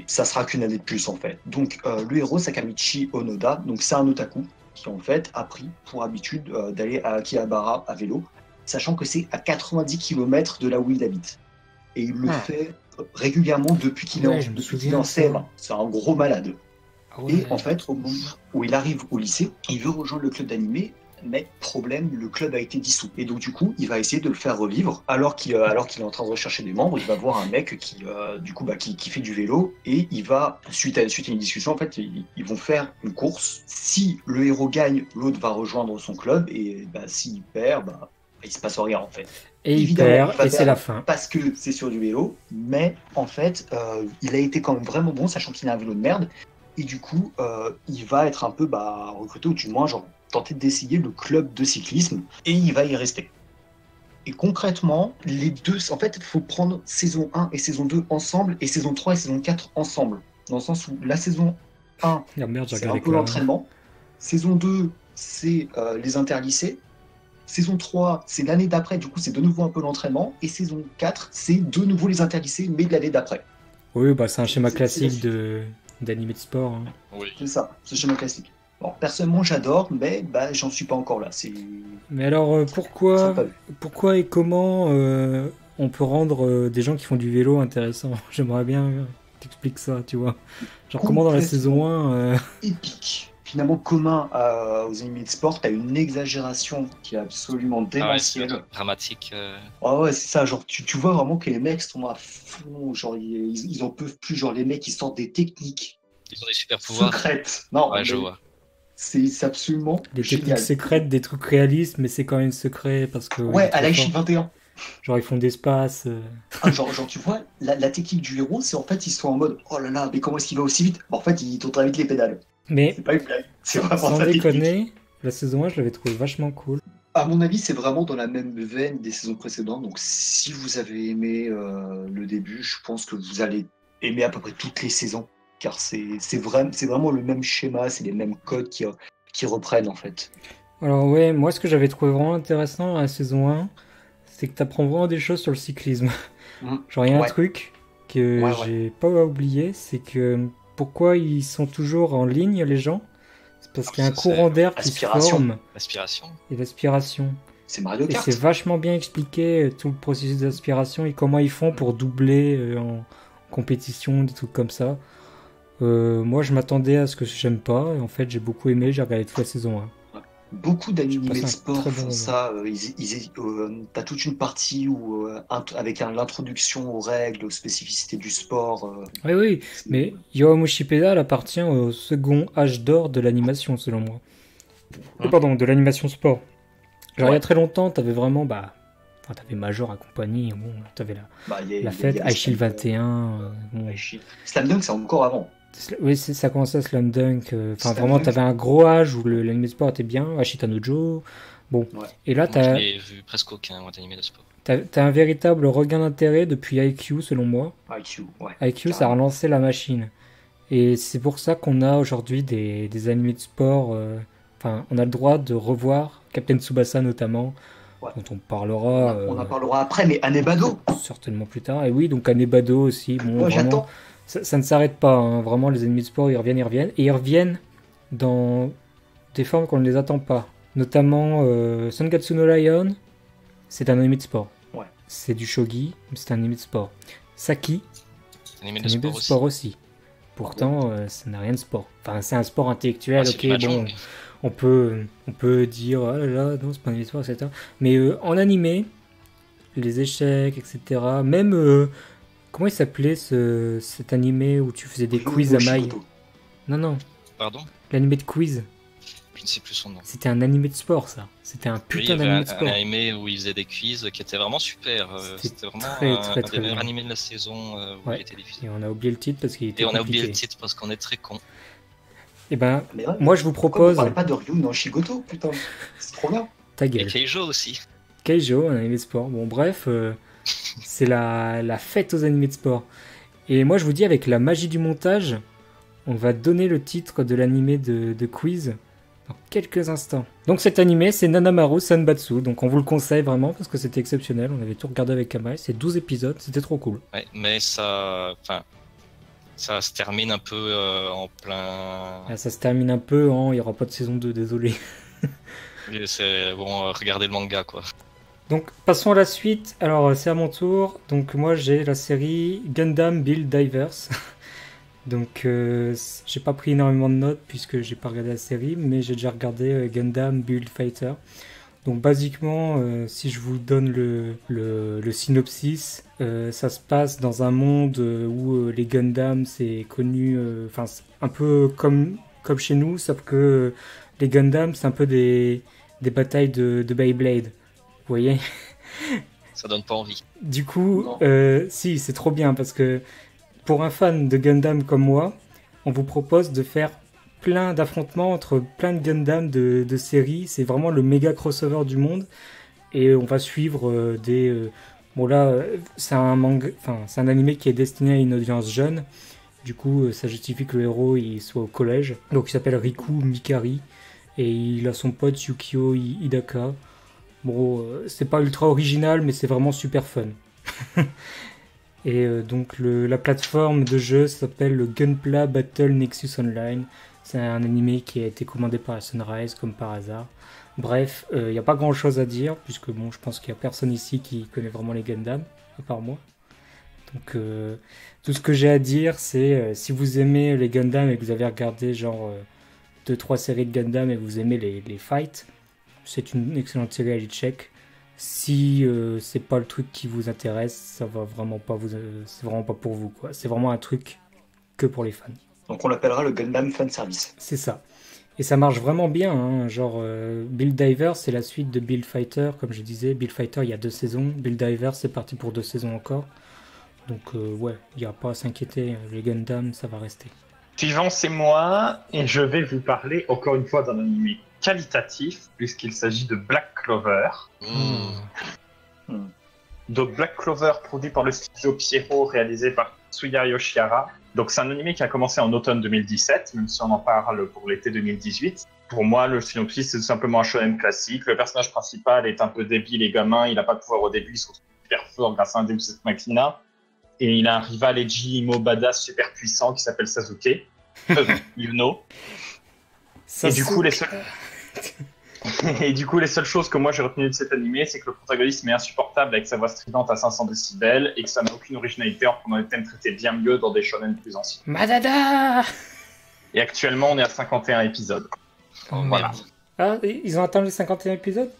ça sera qu'une année de plus en fait. Donc le héros Sakamichi Onoda, donc c'est un otaku qui en fait a pris pour habitude d'aller à Akihabara à vélo, sachant que c'est à 90 km de là où il habite. Et il le fait régulièrement depuis qu'il est en CM1. C'est un gros malade. Ouais. Et en fait, au moment où il arrive au lycée, il veut rejoindre le club d'animé, mais problème, le club a été dissous. Et donc du coup, il va essayer de le faire revivre. Alors qu'il est en train de rechercher des membres, il va voir un mec qui fait du vélo et il va, suite à une discussion, en fait, ils vont faire une course. Si le héros gagne, l'autre va rejoindre son club et s'il perd, il se passe rien en fait. Et il Évidemment, perd, et c'est la fin. Parce que c'est sur du vélo, mais en fait, il a été quand même vraiment bon, sachant qu'il a un vélo de merde. Et du coup, il va être un peu recruté, ou du moins, tenter d'essayer le club de cyclisme, et il va y rester. Et concrètement, les deux, en fait, il faut prendre saison 1 et saison 2 ensemble, et saison 3 et saison 4 ensemble. Dans le sens où la saison 1, c'est un peu l'entraînement. Saison 2, c'est les interlycées. Saison 3, c'est l'année d'après, du coup, c'est de nouveau un peu l'entraînement. Et saison 4, c'est de nouveau les interlycées, mais de l'année d'après. Oui, c'est un schéma classique d'animé de sport. Hein. Oui. C'est ça, c'est le schéma classique. Bon, personnellement, j'adore, mais j'en suis pas encore là. Mais alors, pourquoi et comment on peut rendre des gens qui font du vélo intéressants? J'aimerais bien que t'expliques ça, tu vois. Genre, comment dans la saison 1... Épique. Finalement, commun aux animés de sport, t'as une exagération qui est absolument démentielle. Ouais, dramatique. Ouais, c'est ça. Genre, tu vois vraiment que les mecs sont à fond. Genre, ils en peuvent plus. Genre, les mecs, ils sortent des techniques. Ils ont des super pouvoirs. Secrètes. Non, ouais, je vois. C'est absolument des génial. Techniques secrètes, des trucs réalistes, mais c'est quand même secret parce que... Ouais, à l'Aichi 21. Genre, ils font d'espace. Genre, tu vois, la technique du héros, c'est en fait, ils sont en mode « Oh là là, mais comment est-ce qu'il va aussi vite ?» En fait, il tourne très vite les pédales. Mais, c'est pas une blague. C'est vraiment sans sa déconner, technique. la saison 1, je l'avais trouvé vachement cool. À mon avis, c'est vraiment dans la même veine des saisons précédentes. Donc, si vous avez aimé le début, je pense que vous allez aimer à peu près toutes les saisons. Car c'est vraiment le même schéma, c'est les mêmes codes qui reprennent en fait. Alors ouais, moi ce que j'avais trouvé vraiment intéressant à la saison 1, c'est que t'apprends vraiment des choses sur le cyclisme. Mm. Genre, il y a un Ouais. truc que Ouais. j'ai pas oublié, c'est que pourquoi ils sont toujours en ligne, les gens? C'est parce qu'il y a un Ça, c'est courant d'air qui se aspiration. forme L'aspiration. et l'aspiration. C'est Mario Et Kart. c'est vachement bien expliqué, tout le processus d'aspiration et comment ils font pour doubler en compétition, des trucs comme ça. Moi, je m'attendais à ce que j'aime pas, et en fait, j'ai beaucoup aimé, j'ai regardé toute la saison 1. Beaucoup d'animés passé de un sport très bon font moment. ça. T'as toute une partie où, avec l'introduction aux règles, aux spécificités du sport. Oui, oui, mais Yowamushi Pedal appartient au second âge d'or de l'animation, selon moi. Pardon, de l'animation sport. Genre, il y a Ouais. très longtemps, t'avais vraiment, t'avais Major et compagnie, bon, t'avais la fête, Aishil 21, bon. Slam Dunk, c'est encore avant. Oui, ça commençait à Slam Dunk. Enfin, Slam vraiment, Dunk. t'avais un gros âge où l'anime sport était bien, Ashita no Joe. Bon, Ouais. et là, Moi, je t'as n'ai vu presque aucun moi, d'animé de sport. un véritable regain d'intérêt depuis IQ, selon moi. IQ, ouais. IQ, ça a Carrément. relancé la machine. Et c'est pour ça qu'on a aujourd'hui des animés de sport. Enfin, on a le droit de revoir Captain Tsubasa notamment, Ouais. dont on parlera On en parlera après, mais Anebado. certainement plus tard. Et oui, donc Anebado aussi. Bon, Moi, vraiment, j'attends. ça ne s'arrête pas. Hein. Vraiment, les animés de sport, ils reviennent. Et ils reviennent dans des formes qu'on ne les attend pas. Notamment Sangatsu no Lion, c'est un anime de sport. Ouais. C'est du shogi, mais c'est un anime de sport. Saki, Animé c'est de un anime sport de aussi. sport aussi. Pourtant, ça n'a rien de sport. Enfin, c'est un sport intellectuel, Ah, c'est ok, du mahjong, bon, mais- on peut dire, ah là là, non, c'est pas un anime de sport, etc. Mais en animé, les échecs, etc. Même, comment il s'appelait cet animé où tu faisais des quiz à mailles? Shigoto. Non, non, Pardon? l'animé de quiz. Je ne sais plus son nom. C'était un animé de sport, ça. C'était un Oui, il y putain avait d'animé de un sport. animé où il faisait des quiz qui était vraiment super. C'était C'était vraiment très, très, un très des meilleurs bien. animés de la saison où Ouais. il était diffusé. Et on a oublié le titre parce qu'il était Et on a oublié le compliqué. titre parce qu'on est très con. Et ben, Mais ouais, moi je vous pourquoi propose vous parlez pas de Ryu dans Shigoto, putain. C'est trop bien. ta Et gueule. Keijo aussi. Keijo, un animé de sport. Bon, bref, c'est la fête aux animés de sport. Et moi, je vous dis, avec la magie du montage, on va donner le titre de l'animé de quiz dans quelques instants. Donc, cet animé, c'est Nanamaru Sanbatsu. Donc, on vous le conseille vraiment parce que c'était exceptionnel. On avait tout regardé avec Kamae. C'est 12 épisodes. C'était trop cool. Ouais, mais ça, enfin, ça se termine un peu en plein. Là, ça se termine un peu. Hein, il n'y aura pas de saison 2, désolé. C'est bon, regardez le manga quoi. Donc, passons à la suite. Alors, c'est à mon tour. Donc, moi, j'ai la série Gundam Build Divers. Donc, j'ai pas pris énormément de notes puisque j'ai pas regardé la série, mais j'ai déjà regardé Gundam Build Fighter. Donc, basiquement, si je vous donne le synopsis, ça se passe dans un monde où les Gundam, c'est connu, enfin, un peu comme chez nous, sauf que les Gundam, c'est un peu des batailles de Beyblade. Vous voyez? Ça donne pas envie. Du coup, Non. si, c'est trop bien parce que pour un fan de Gundam comme moi, on vous propose de faire plein d'affrontements entre plein de Gundam de séries. C'est vraiment le méga crossover du monde. Et on va suivre bon là, c'est un manga, enfin, c'est un animé qui est destiné à une audience jeune. Du coup, ça justifie que le héros il soit au collège. Donc il s'appelle Riku Mikari. Et il a son pote Yukio Hidaka. Bon, c'est pas ultra original, mais c'est vraiment super fun. Et donc la plateforme de jeu s'appelle le Gunpla Battle Nexus Online. C'est un animé qui a été commandé par la Sunrise, comme par hasard. Bref, il n'y a pas grand chose à dire, puisque bon, je pense qu'il n'y a personne ici qui connaît vraiment les Gundam, à part moi. Donc tout ce que j'ai à dire, c'est si vous aimez les Gundam et que vous avez regardé genre 2-3 séries de Gundam et que vous aimez les fights, c'est une excellente série à aller check. Si c'est pas le truc qui vous intéresse, ça va vraiment pas c'est vraiment pas pour vous quoi. C'est vraiment un truc que pour les fans. Donc on l'appellera le Gundam Fan Service. C'est ça. Et ça marche vraiment bien, hein. Genre Build Diver c'est la suite de Build Fighter, comme je disais. Build Fighter il y a 2 saisons, Build Diver c'est parti pour 2 saisons encore. Donc ouais, il n'y a pas à s'inquiéter, les Gundam ça va rester. Suivant, c'est moi, et je vais vous parler encore une fois d'un anime qualitatif, puisqu'il s'agit de Black Clover. Donc Black Clover, produit par le studio Pierrot, réalisé par Tsuya Yoshihara. Donc c'est un anime qui a commencé en automne 2017, même si on en parle pour l'été 2018. Pour moi, le synopsis, c'est tout simplement un shonen classique. Le personnage principal est un peu débile et gamin. Il n'a pas de pouvoir au début. Il se retrouve super fort grâce à un Deus Ex Machina. Et il a un rival Eiji Imo badass super puissant qui s'appelle Sasuke. Yuno. Et du coup, les seules choses que moi j'ai retenues de cet animé, c'est que le protagoniste est insupportable avec sa voix stridente à 500 décibels et que ça n'a aucune originalité en prenant des thèmes traités bien mieux dans des shonen plus anciens. Madada. Et actuellement, on est à 51 épisodes. Oh, Voilà. Ah, ils ont atteint les 51 épisodes?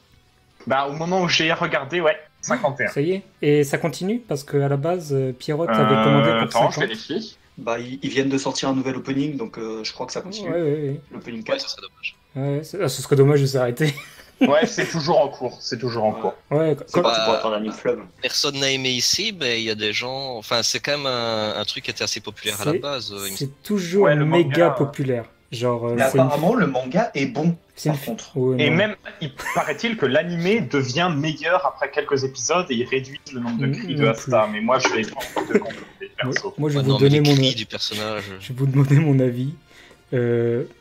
Bah, au moment où j'ai regardé, ouais, 51. Ça y est. Et ça continue? Parce qu'à la base, Pierrot avait commandé pour Attends, 50. je vérifie. Bah, ils viennent de sortir un nouvel opening, donc je crois que ça continue. Ouais. L'opening Ouais, 4. ça serait dommage. Ouais, ce serait dommage de s'arrêter. Ouais, c'est toujours en cours. C'est toujours en cours. Ouais, C'est Bah, parti pour attendre l'anime fleuve. Personne n'a aimé ici, mais il y a des gens. Enfin, c'est quand même un truc qui était assez populaire à la base. Il me semble. c'est toujours Ouais, le méga manga, populaire. Genre, Mais c'est une- apparemment, le manga est bon, c'est une par contre. Ouais, Et non. même, il paraît-il que l'animé devient meilleur après quelques épisodes et il réduit le nombre de cris de Non Asta. Mais moi, je vais pas de conclure, perso. Moi, je Ouais, vais vous non, mais donner les mon cris du personnage. Je vais vous demander mon avis.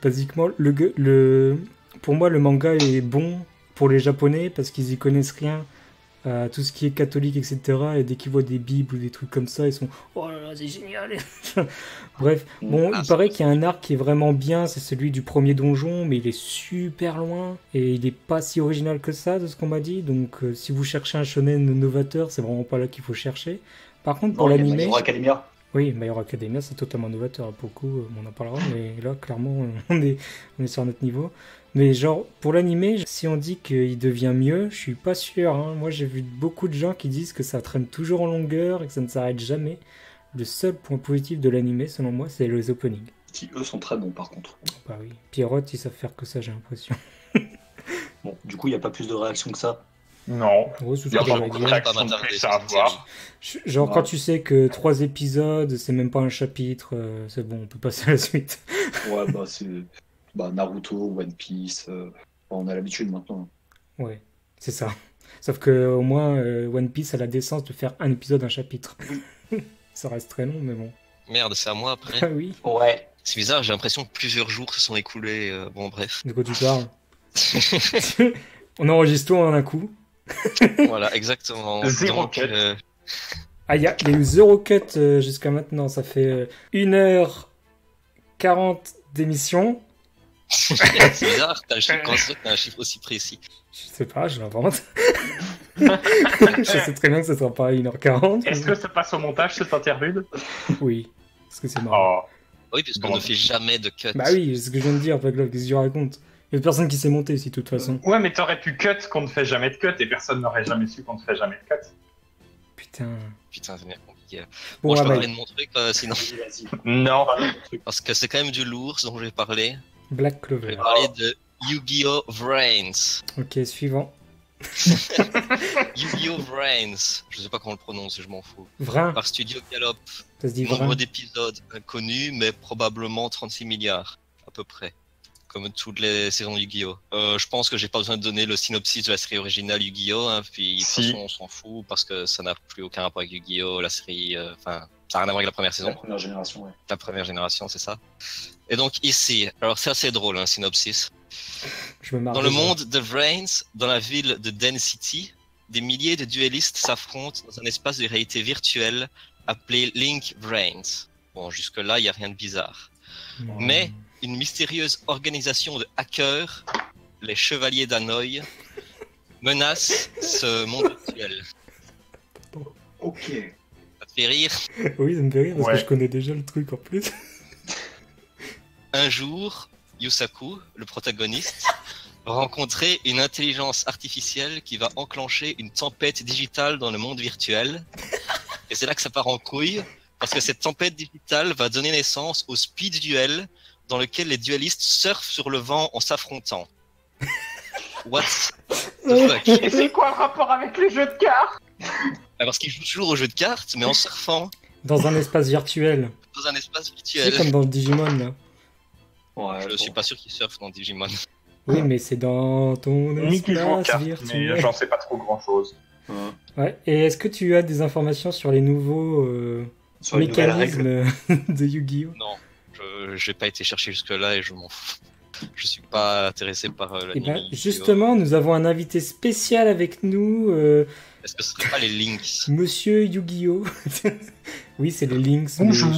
Basiquement, pour moi, le manga est bon pour les Japonais parce qu'ils y connaissent rien à tout ce qui est catholique, etc. Et dès qu'ils voient des bibles ou des trucs comme ça, ils sont « Oh là là, c'est génial !» Bref, bon, Ah, il paraît c'est qu'il y a un arc qui est vraiment bien, c'est celui du premier donjon, mais il est super loin et il est pas si original que ça, de ce qu'on m'a dit. Donc, si vous cherchez un shonen novateur, c'est vraiment pas là qu'il faut chercher. Par contre, pour Non, il y a My l'animé... Hero Academia. Oui, My Hero Academia, c'est totalement novateur. Pour le coup, on en parlera, mais là, clairement, on est sur notre niveau. Mais genre, pour l'animé, si on dit qu'il devient mieux, je suis pas sûr. Hein. Moi, j'ai vu beaucoup de gens qui disent que ça traîne toujours en longueur et que ça ne s'arrête jamais. Le seul point positif de l'animé, selon moi, c'est les openings. Qui, eux, sont très bons, par contre. Bah oui. Pierrot, ils savent faire que ça, j'ai l'impression. Bon, du coup, il n'y a pas plus de réaction que ça. Non. Ouais, c'est ce Il y a que pas j'allais beaucoup de dire. réactions de plus à avoir. Genre, Ouais. quand tu sais que 3 épisodes, c'est même pas un chapitre, c'est bon, on peut passer à la suite. Ouais, bah, c'est Naruto, One Piece. On a l'habitude maintenant. Ouais, c'est ça. Sauf que au moins One Piece a la décence de faire un épisode, un chapitre. Ça reste très long, mais bon. Merde, c'est à moi après. Ah oui, Ouais. C'est bizarre, j'ai l'impression que plusieurs jours se sont écoulés. Bon, bref. de quoi tu parles? On enregistre tout en un coup. Voilà, exactement. Zéro Donc, cut. Ah, il y a eu 0 cut jusqu'à maintenant. Ça fait 1h40 d'émission. c'est bizarre, t'as un chiffre aussi précis. Je sais pas, je l'invente. Je sais très bien que ça sera pas 1h40. Est-ce que ça passe au montage, cette interlude? Oui, parce que c'est marrant. Oh. Oui, parce qu'on Bon. ne fait jamais de cut. Bah oui, c'est ce que je viens de dire, pas grave, qu'est-ce que je raconte? Il y a personne qui s'est monté ici, de toute façon. Ouais, mais t'aurais pu cut qu'on ne fait jamais de cut et personne n'aurait jamais su qu'on ne fait jamais de cut. Putain. Putain, c'est bien compliqué. Bon, Bon, je ah peux bah, parler de mon truc, sinon. Vas-y. Non. Parce que c'est quand même du lourd, ce dont je vais parler. Black Je vais Clover. parler de Yu-Gi-Oh! Vrains. Ok, suivant. Yu-Gi-Oh! Vrains. Je sais pas comment on le prononce, je m'en fous. Vrin, Par Studio Gallop. ça se dit Vrin. Nombre d'épisodes inconnus, mais probablement 36 milliards, à peu près. Comme toutes les saisons de Yu-Gi-Oh! Je pense que j'ai pas besoin de donner le synopsis de la série originale Yu-Gi-Oh! Hein, puis de toute Si. façon, on s'en fout parce que ça n'a plus aucun rapport avec Yu-Gi-Oh! La série, enfin, ça n'a rien à voir avec la première La saison. première génération, ouais. La première génération, c'est ça. Et donc ici, alors c'est assez drôle, un synopsis. Je me marre. Dans le déjà. monde de Vrains, dans la ville de Den City, des milliers de duellistes s'affrontent dans un espace de réalité virtuelle appelé Link Vrains. Bon, jusque-là, il n'y a rien de bizarre. Mais une mystérieuse organisation de hackers, les Chevaliers d'Hanoï, menace ce monde virtuel. Ok. Ça te fait rire? Oui, ça me fait rire parce Ouais. que je connais déjà le truc en plus. Un jour, Yusaku, le protagoniste, va rencontrer une intelligence artificielle qui va enclencher une tempête digitale dans le monde virtuel. Et c'est là que ça part en couille, parce que cette tempête digitale va donner naissance au speed duel, dans lequel les duellistes surfent sur le vent en s'affrontant. What the fuck? Et c'est quoi le rapport avec les jeux de cartes? Parce qu'ils jouent toujours au jeu de cartes, mais en surfant Dans un espace virtuel. dans un espace C'est virtuel. comme dans le Digimon là. Ouais, Je bon. suis pas sûr qu'ils surfent dans Digimon. Oui, mais c'est dans ton Ni qui joue aux espace cartes, mais virtuel. j'en sais pas trop grand chose. Ouais. Ouais. Et est-ce que tu as des informations sur les nouveaux Sur les nouvelles règles. mécanismes de Yu-Gi-Oh? Non, j'ai pas été chercher jusque-là et je m'en fous. Je suis pas intéressé par Et l'anime. ben, justement, nous avons un invité spécial avec nous, Est-ce que ce serait pas les Lynx? Monsieur Yu-Gi-Oh! Oui, c'est les Lynx. mais Bonjour.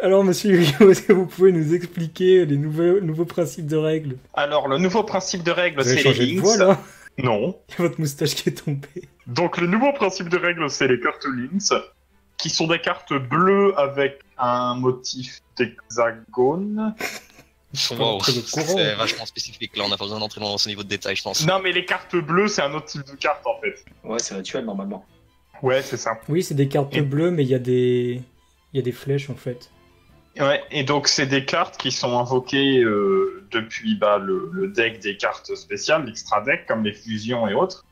Alors, Monsieur Yu-Gi-Oh! Est-ce que vous pouvez nous expliquer les nouveaux principes de règles? Alors, le nouveau principe de règle, Vous avez c'est les changé de links. voix, là? Non. Il y a votre moustache qui est tombée. Donc, le nouveau principe de règle, c'est les cartes links, qui sont des cartes bleues avec un motif d'hexagone. Wow, très au courant. c'est vachement spécifique. Là, on n'a pas besoin d'entrer dans ce niveau de détail, je pense. Non, mais les cartes bleues, c'est un autre type de carte, en fait. Ouais, c'est rituel normalement. Ouais, c'est ça. Oui, c'est des cartes Et- bleues, mais il y a des flèches, en fait. Ouais, et donc c'est des cartes qui sont invoquées depuis le deck des cartes spéciales, l'extra deck, comme les fusions et autres,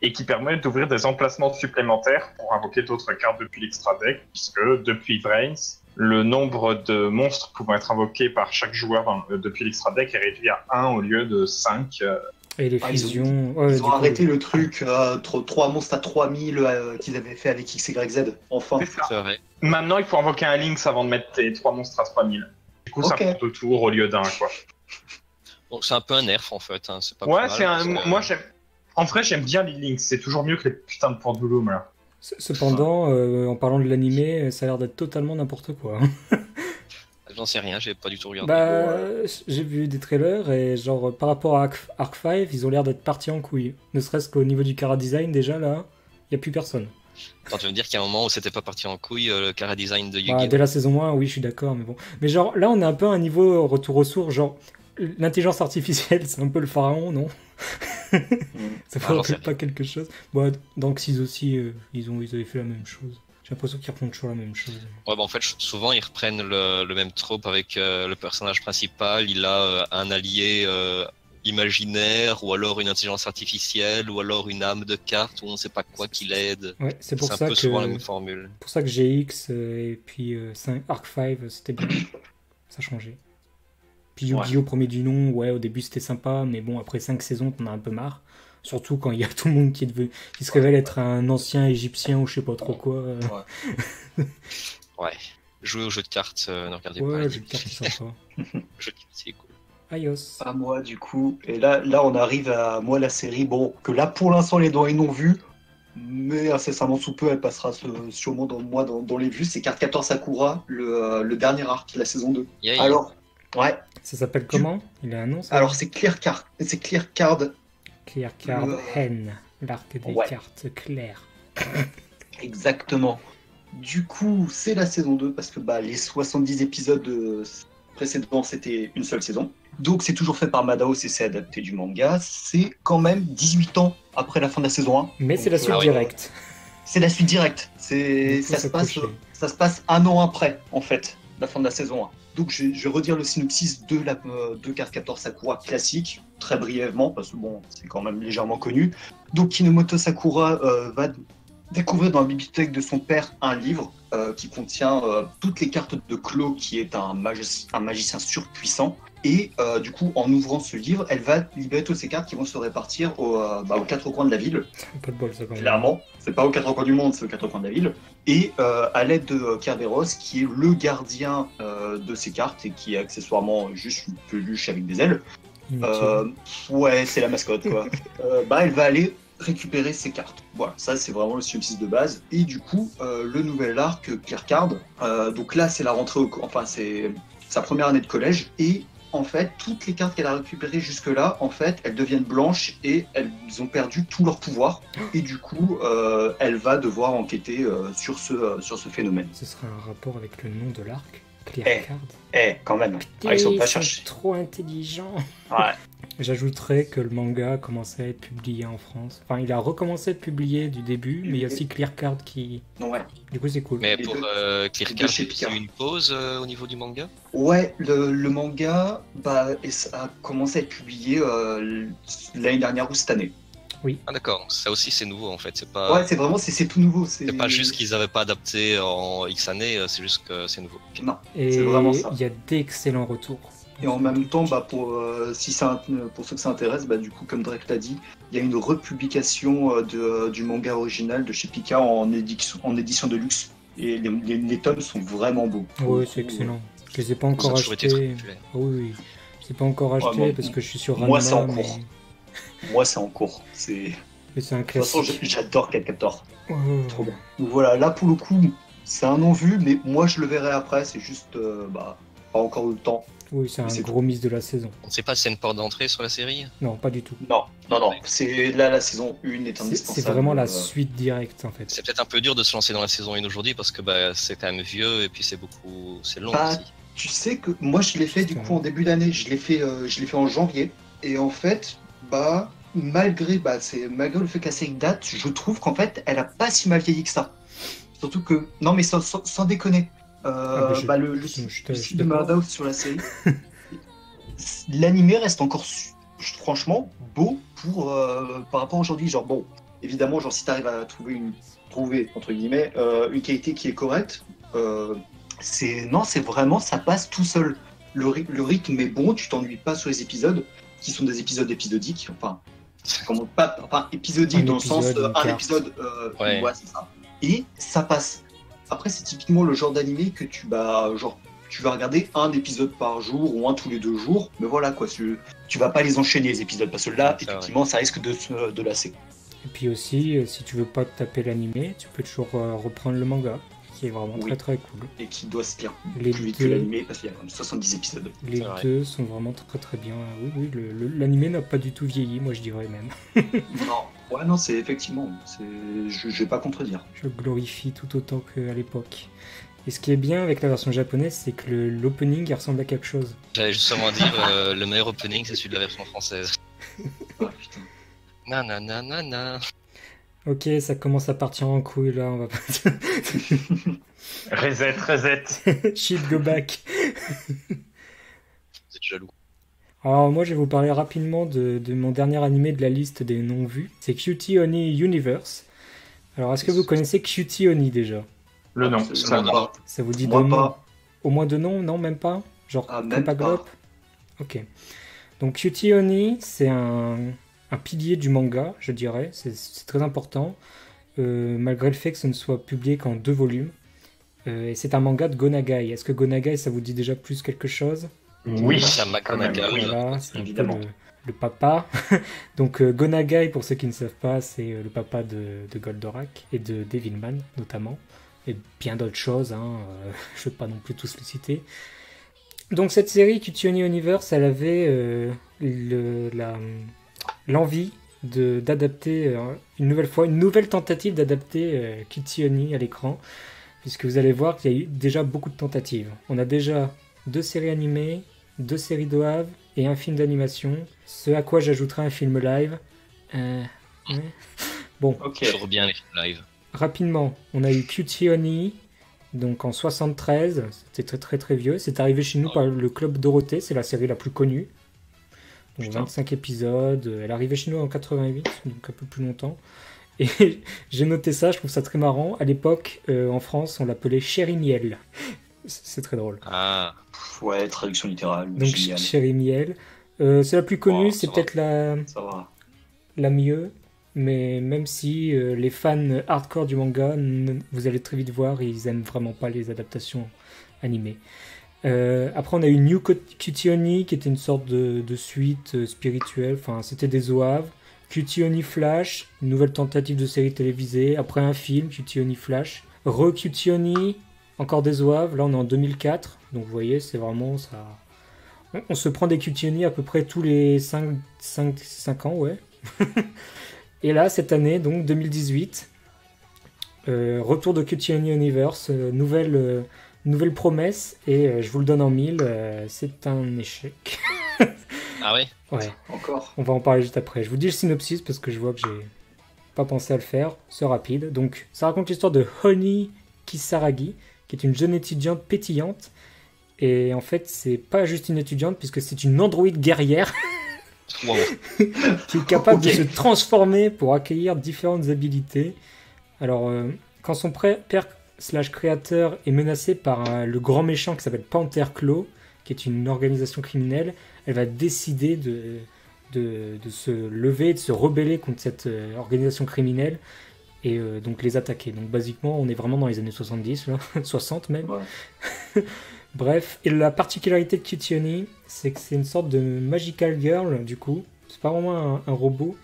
et qui permettent d'ouvrir des emplacements supplémentaires pour invoquer d'autres cartes depuis l'extra deck, puisque depuis Vrains, le nombre de monstres pouvant être invoqués par chaque joueur depuis l'extra deck est réduit à 1 au lieu de 5. Et les Ah, fusions... Ils ont arrêté le truc, 3 monstres à 3000 qu'ils avaient fait avec XYZ. Enfin. C'est ça. C'est vrai. Maintenant, il faut invoquer un Lynx avant de mettre tes 3 monstres à 3000. Du coup, ça Ok. prend 2 tours au lieu d'un, quoi. Donc c'est un peu un nerf en fait. Hein. C'est pas Ouais, plus mal, c'est parce que- moi j'aime. En vrai, j'aime bien les Lynx. C'est toujours mieux que les putains de pendulums là. Cependant, en parlant de l'animé, ça a l'air d'être totalement n'importe quoi. Hein. J'en sais rien, j'ai pas du tout regardé. Bah, j'ai vu des trailers et genre par rapport à Arc 5, ils ont l'air d'être partis en couille. Ne serait-ce qu'au niveau du Chara Design, déjà là, il n'y a plus personne. Attends, tu veux me dire qu'il y a un moment où c'était pas parti en couille le chara design de Bah, Yu-Gi-Oh! dès la saison 1, oui, je suis d'accord, mais bon. Mais genre, là, on est un peu à un niveau retour aux sources, genre, l'intelligence artificielle, c'est un peu le pharaon, non? Ça Ah, vous j'en sais rappelle pas quelque chose? Bon, dans Xyz aussi, ils avaient fait la même chose. J'ai l'impression qu'ils refont toujours la même chose. Ouais, bah en fait, souvent ils reprennent le même trope avec le personnage principal. Il a un allié imaginaire, ou alors une intelligence artificielle, ou alors une âme de carte, ou on sait pas quoi qui l'aide. Ouais, c'est pour C'est un ça peu souvent la même que... formule. Pour ça que GX et puis Arc 5, c'était bien. Ça changeait. Puis Yu-Gi-Oh! Premier du nom, ouais, au début c'était sympa, mais bon, après 5 saisons, t'en as un peu marre. Surtout quand il y a tout le monde qui se révèle être un ancien égyptien ou je sais pas trop quoi. Ouais. Jouer aux jeux de cartes, ne regardez pas. Ouais, les j'ai le carte sympa. jeux de cartes, c'est cool. Ios. À moi, du coup. Et là, on arrive à moi, la série. Bon, que là, pour l'instant, les dents est non vue. Mais incessamment sous peu, elle passera sûrement dans les vues. C'est Card 14 Sakura, le dernier arc, la saison 2. Yay. Alors, ouais. Ça s'appelle comment? Il a un nom, ça? Alors, c'est Clear Card. C'est Clear Card. Clear Card Hen. L'arc des Ouais. cartes claires. Exactement. Du coup, c'est la saison 2 parce que les 70 épisodes précédents, c'était une seule saison. Donc, c'est toujours fait par Madao, c'est adapté du manga. C'est quand même 18 ans après la fin de la saison 1. Mais c'est la suite Ah oui. directe. C'est la suite directe. Il faut Ça se passe s'accrocher. Ça se passe un an après, en fait, la fin de la saison 1. Donc je vais redire le synopsis de Card 14 Sakura classique, très brièvement, parce que bon, c'est quand même légèrement connu. Donc Kinomoto Sakura va découvrir dans la bibliothèque de son père un livre qui contient toutes les cartes de Clo, qui est un magicien surpuissant. Et du coup, en ouvrant ce livre, elle va libérer toutes ces cartes qui vont se répartir aux 4 coins de la ville. Pas de bol, ça, quand même. Clairement, c'est pas aux 4 coins du monde, c'est aux 4 coins de la ville. Et à l'aide de Kerberos, qui est le gardien de ces cartes et qui est accessoirement juste une peluche avec des ailes. Inutile. Ouais, c'est la mascotte quoi. Elle va aller récupérer ses cartes. Voilà, ça c'est vraiment le synopsis de base. Et du coup, le nouvel arc Clear Card. Donc là, c'est la rentrée, c'est sa première année de collège et en fait, toutes les cartes qu'elle a récupérées jusque-là, en fait, elles deviennent blanches et elles ont perdu tout leur pouvoir. Et du coup, elle va devoir enquêter sur ce phénomène. Ce sera un rapport avec le nom de l'arc? Clear Card. Quand même. Ils sont pas Ils cherchés. trop intelligents. Ouais. J'ajouterais que le manga a commencé à être publié en France. Enfin, il a recommencé à être publié du début, mais il y a aussi Clear Card qui... Ouais. Du coup, c'est cool. Mais Les pour deux- Clear les deux Card, chez il y a Picard. eu une pause au niveau du manga. Ouais, le manga et ça a commencé à être publié l'année dernière ou cette année. Ah d'accord, ça aussi c'est nouveau en fait. C'est pas, Ouais, c'est vraiment, c'est tout nouveau. c'est pas juste qu'ils avaient pas adapté en X années, c'est juste que c'est nouveau. Ok. Non. Et c'est vraiment ça. il y a d'excellents retours. Et en même temps, pour ceux que ça intéresse, du coup, comme Drake l'a dit, il y a une republication du manga original de chez Pika en édition de luxe. Et les tomes sont vraiment beaux. Ouais, c'est excellent. Je les ai pas encore Ça a toujours été achetés. très populaire. Ah oui, oui. Je les ai pas encore achetés bon, parce que je suis sur moi, c'est en Ranma, cours. Moi, c'est en cours. De mais c'est un toute façon, classique. j'adore Captor. Ouais, ouais, ouais. Trop bien. Donc voilà, là pour le coup, c'est un non-vu, mais moi je le verrai après, c'est juste pas encore eu le temps. Oui, c'est un C'est gros miss de la saison. On ne sait pas si c'est une porte d'entrée sur la série. Non, pas du tout. Non, c'est là la saison 1 est indispensable. C'est vraiment la suite directe en fait. C'est peut-être un peu dur de se lancer dans la saison 1 aujourd'hui parce que c'est quand même vieux et puis c'est long Pas- aussi. Tu sais que moi je l'ai fait du coup en début d'année, je l'ai fait en janvier, et en fait, malgré le fait que la série date, je trouve qu'en fait elle a pas si mal vieilli que ça. Surtout que, non mais sans déconner, le site de Madhouse sur la série, l'animé reste encore franchement beau par rapport à aujourd'hui. Genre bon, évidemment, genre si t'arrives à trouver entre guillemets une qualité qui est correcte, c'est vraiment, ça passe tout seul. Le rythme est bon, tu t'ennuies pas sur les épisodes qui sont des épisodes épisodiques. Épisodique dans le sens un épisode, Ouais. ouais, c'est ça. Et ça passe. Après, c'est typiquement le genre d'animé que tu vas regarder un épisode par jour ou un tous les 2 jours, mais voilà quoi, tu vas pas les enchaîner les épisodes parce que là, effectivement, ça risque de lasser. Et puis aussi, si tu veux pas te taper l'animé, tu peux toujours reprendre le manga, qui est vraiment très très cool. Et qui doit se lire Les plus vite que deux- l'animé parce qu'il y a quand même 70 épisodes. Les C'est vrai. deux sont vraiment très très bien. Oui, l'animé n'a pas du tout vieilli, moi je dirais même. Non, c'est effectivement, je vais pas contredire. Je glorifie tout autant qu'à l'époque. Et ce qui est bien avec la version japonaise, c'est que l'opening il ressemble à quelque chose. J'allais justement dire le meilleur opening c'est celui de la version française. Ah, putain. Nanana. Ok, ça commence à partir en couille là, on va pas... Reset. Shit, go back. Vous êtes jaloux. Alors moi je vais vous parler rapidement de mon dernier animé de la liste des non-vus. C'est Cutie Oni Universe. Alors est-ce que vous connaissez Cutie Oni déjà? Le nom, Absolument ça pas. Ça vous dit Moi deux noms? pas. Au moins 2 noms? Non, même pas? Genre Même pas. Glop? Ok. Donc Cutie Oni, c'est un pilier du manga, je dirais. C'est très important. Malgré le fait que ce ne soit publié qu'en 2 volumes. Et c'est un manga de Gonagai. Est-ce que Gonagai, ça vous dit déjà plus quelque chose? Oui, Ça quand même, McGonagall. oui. Voilà, c'est un peu évidemment. le papa. Donc Gonagai, pour ceux qui ne savent pas, c'est le papa de Goldorak et de Devilman notamment. Et bien d'autres choses, hein. Je ne vais pas non plus tous les citer. Donc cette série Cutie Oni Universe, elle avait l'envie d'adapter une nouvelle tentative d'adapter Cutie Oni à l'écran, puisque vous allez voir qu'il y a eu déjà beaucoup de tentatives. On a déjà 2 séries animées, 2 séries d'OAV et un film d'animation, ce à quoi j'ajouterai un film live. Bon, Ok. Toujours bien les films live. rapidement, on a eu Cutie Oni, donc en 73, c'était très très très vieux. C'est arrivé chez nous par le Club Dorothée, c'est la série la plus connue. Donc Putain. 25 épisodes, elle est arrivée chez nous en 88, donc un peu plus longtemps. Et j'ai noté ça, je trouve ça très marrant. À l'époque, en France, on l'appelait Chéri Miel. C'est très drôle. Ah, Ouais, traduction littérale. Donc génial. Chéri Miel. C'est la plus connue, Oh, c'est ça peut-être Ça va. la mieux. Mais même si les fans hardcore du manga, vous allez très vite voir, ils aiment vraiment pas les adaptations animées. Après, on a eu New Cutie Oni, qui était une sorte de suite spirituelle. Enfin, c'était des OAV. Cutie Oni Flash, une nouvelle tentative de série télévisée. Après, un film, Cutie Oni Flash. Cutie Oni, encore des OAV. Là, on est en 2004. Donc, vous voyez, c'est vraiment ça. On se prend des Cutie Oni à peu près tous les 5 ans, ouais. Et là, cette année, donc 2018, retour de Cutie Oni Universe, nouvelle promesse, et je vous le donne en 1000, c'est un échec. ah ouais. Ouais, Encore. on va en parler juste après. Je vous dis le synopsis parce que je vois que j'ai pas pensé à le faire, c'est rapide. Donc, ça raconte l'histoire de Honey Kisaragi, qui est une jeune étudiante pétillante, et en fait, c'est pas juste une étudiante, puisque c'est une androïde guerrière Wow. qui est capable de se transformer pour accueillir différentes habilités. Alors, quand son père/créateur est menacé par le grand méchant qui s'appelle Panther Claw, qui est une organisation criminelle, elle va décider de se lever, de se rebeller contre cette organisation criminelle et donc les attaquer. Donc, basiquement, on est vraiment dans les années 70, là, 60 même. Ouais. Bref, et la particularité de Cutie, c'est que c'est une sorte de magical girl, du coup. C'est pas vraiment un robot.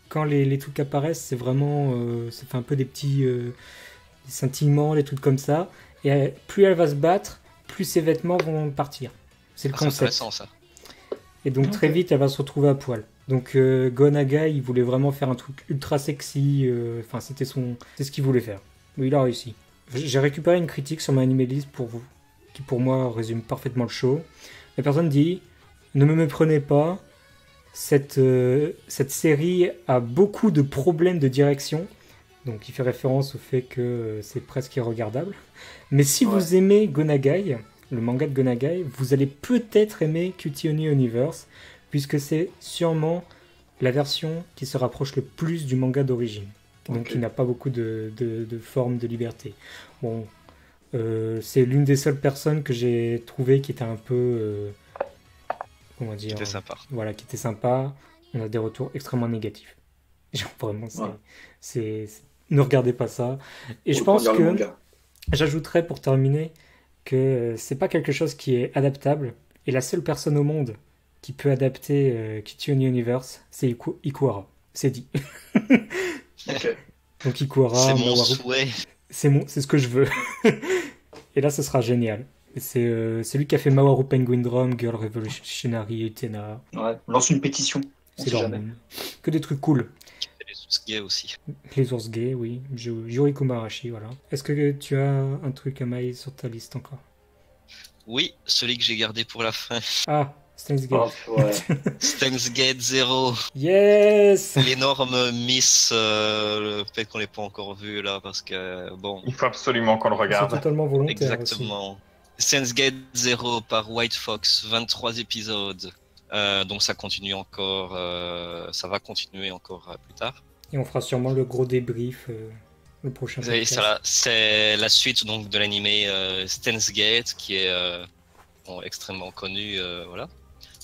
Quand les trucs apparaissent, c'est vraiment... ça fait un peu des petits scintillements, des trucs comme ça. Et plus elle va se battre, plus ses vêtements vont partir. C'est le C'est concept. intéressant ça. Et donc très vite, elle va se retrouver à poil. Donc Go Nagai, il voulait vraiment faire un truc ultra sexy. Enfin, c'est ce qu'il voulait faire. Oui, il a réussi. J'ai récupéré une critique sur MyAnimeList pour vous, qui pour moi résume parfaitement le show. La personne dit « Ne me méprenez pas, cette série a beaucoup de problèmes de direction. » Donc il fait référence au fait que c'est presque irregardable. Mais si vous aimez Go Nagai, le manga de Go Nagai, vous allez peut-être aimer Cutie Universe, puisque c'est sûrement la version qui se rapproche le plus du manga d'origine. Donc il n'a pas beaucoup de formes de liberté. Bon, c'est l'une des seules personnes que j'ai trouvé qui était un peu... comment dire, C'était sympa. Voilà, qui était sympa. On a des retours extrêmement négatifs. Genre vraiment, ne regardez pas ça. Et je pense que j'ajouterais pour terminer que c'est pas quelque chose qui est adaptable. Et la seule personne au monde qui peut adapter Cutie Universe, c'est Ikuhara. C'est dit. Donc Ikuhara, C'est mon Mawaru, souhait. c'est ce que je veux. Et là, ce sera génial. Et c'est lui qui a fait Mawaru Penguin Drum, Girl Revolutionary, Utena. Ouais, lance une pétition. C'est leur monde. Que des trucs cool. Les ours gays aussi. Les ours gays, oui. Yuri Kumarashi, voilà. Est-ce que tu as un truc à mailler sur ta liste encore? Oui, celui que j'ai gardé pour la fin. Ah, Steins Gate. Steins Gate 0. Yes. L'énorme miss, le fait qu'on l'ait pas encore vu là, parce que bon. Il faut absolument qu'on le C'est regarde. totalement volontaire. Exactement. Steins Gate 0 par White Fox, 23 épisodes. Donc ça continue encore, ça va continuer encore plus tard. Et on fera sûrement le gros débrief le prochain Oui, podcast. c'est la suite donc de l'animé Steins Gate qui est extrêmement connu, voilà.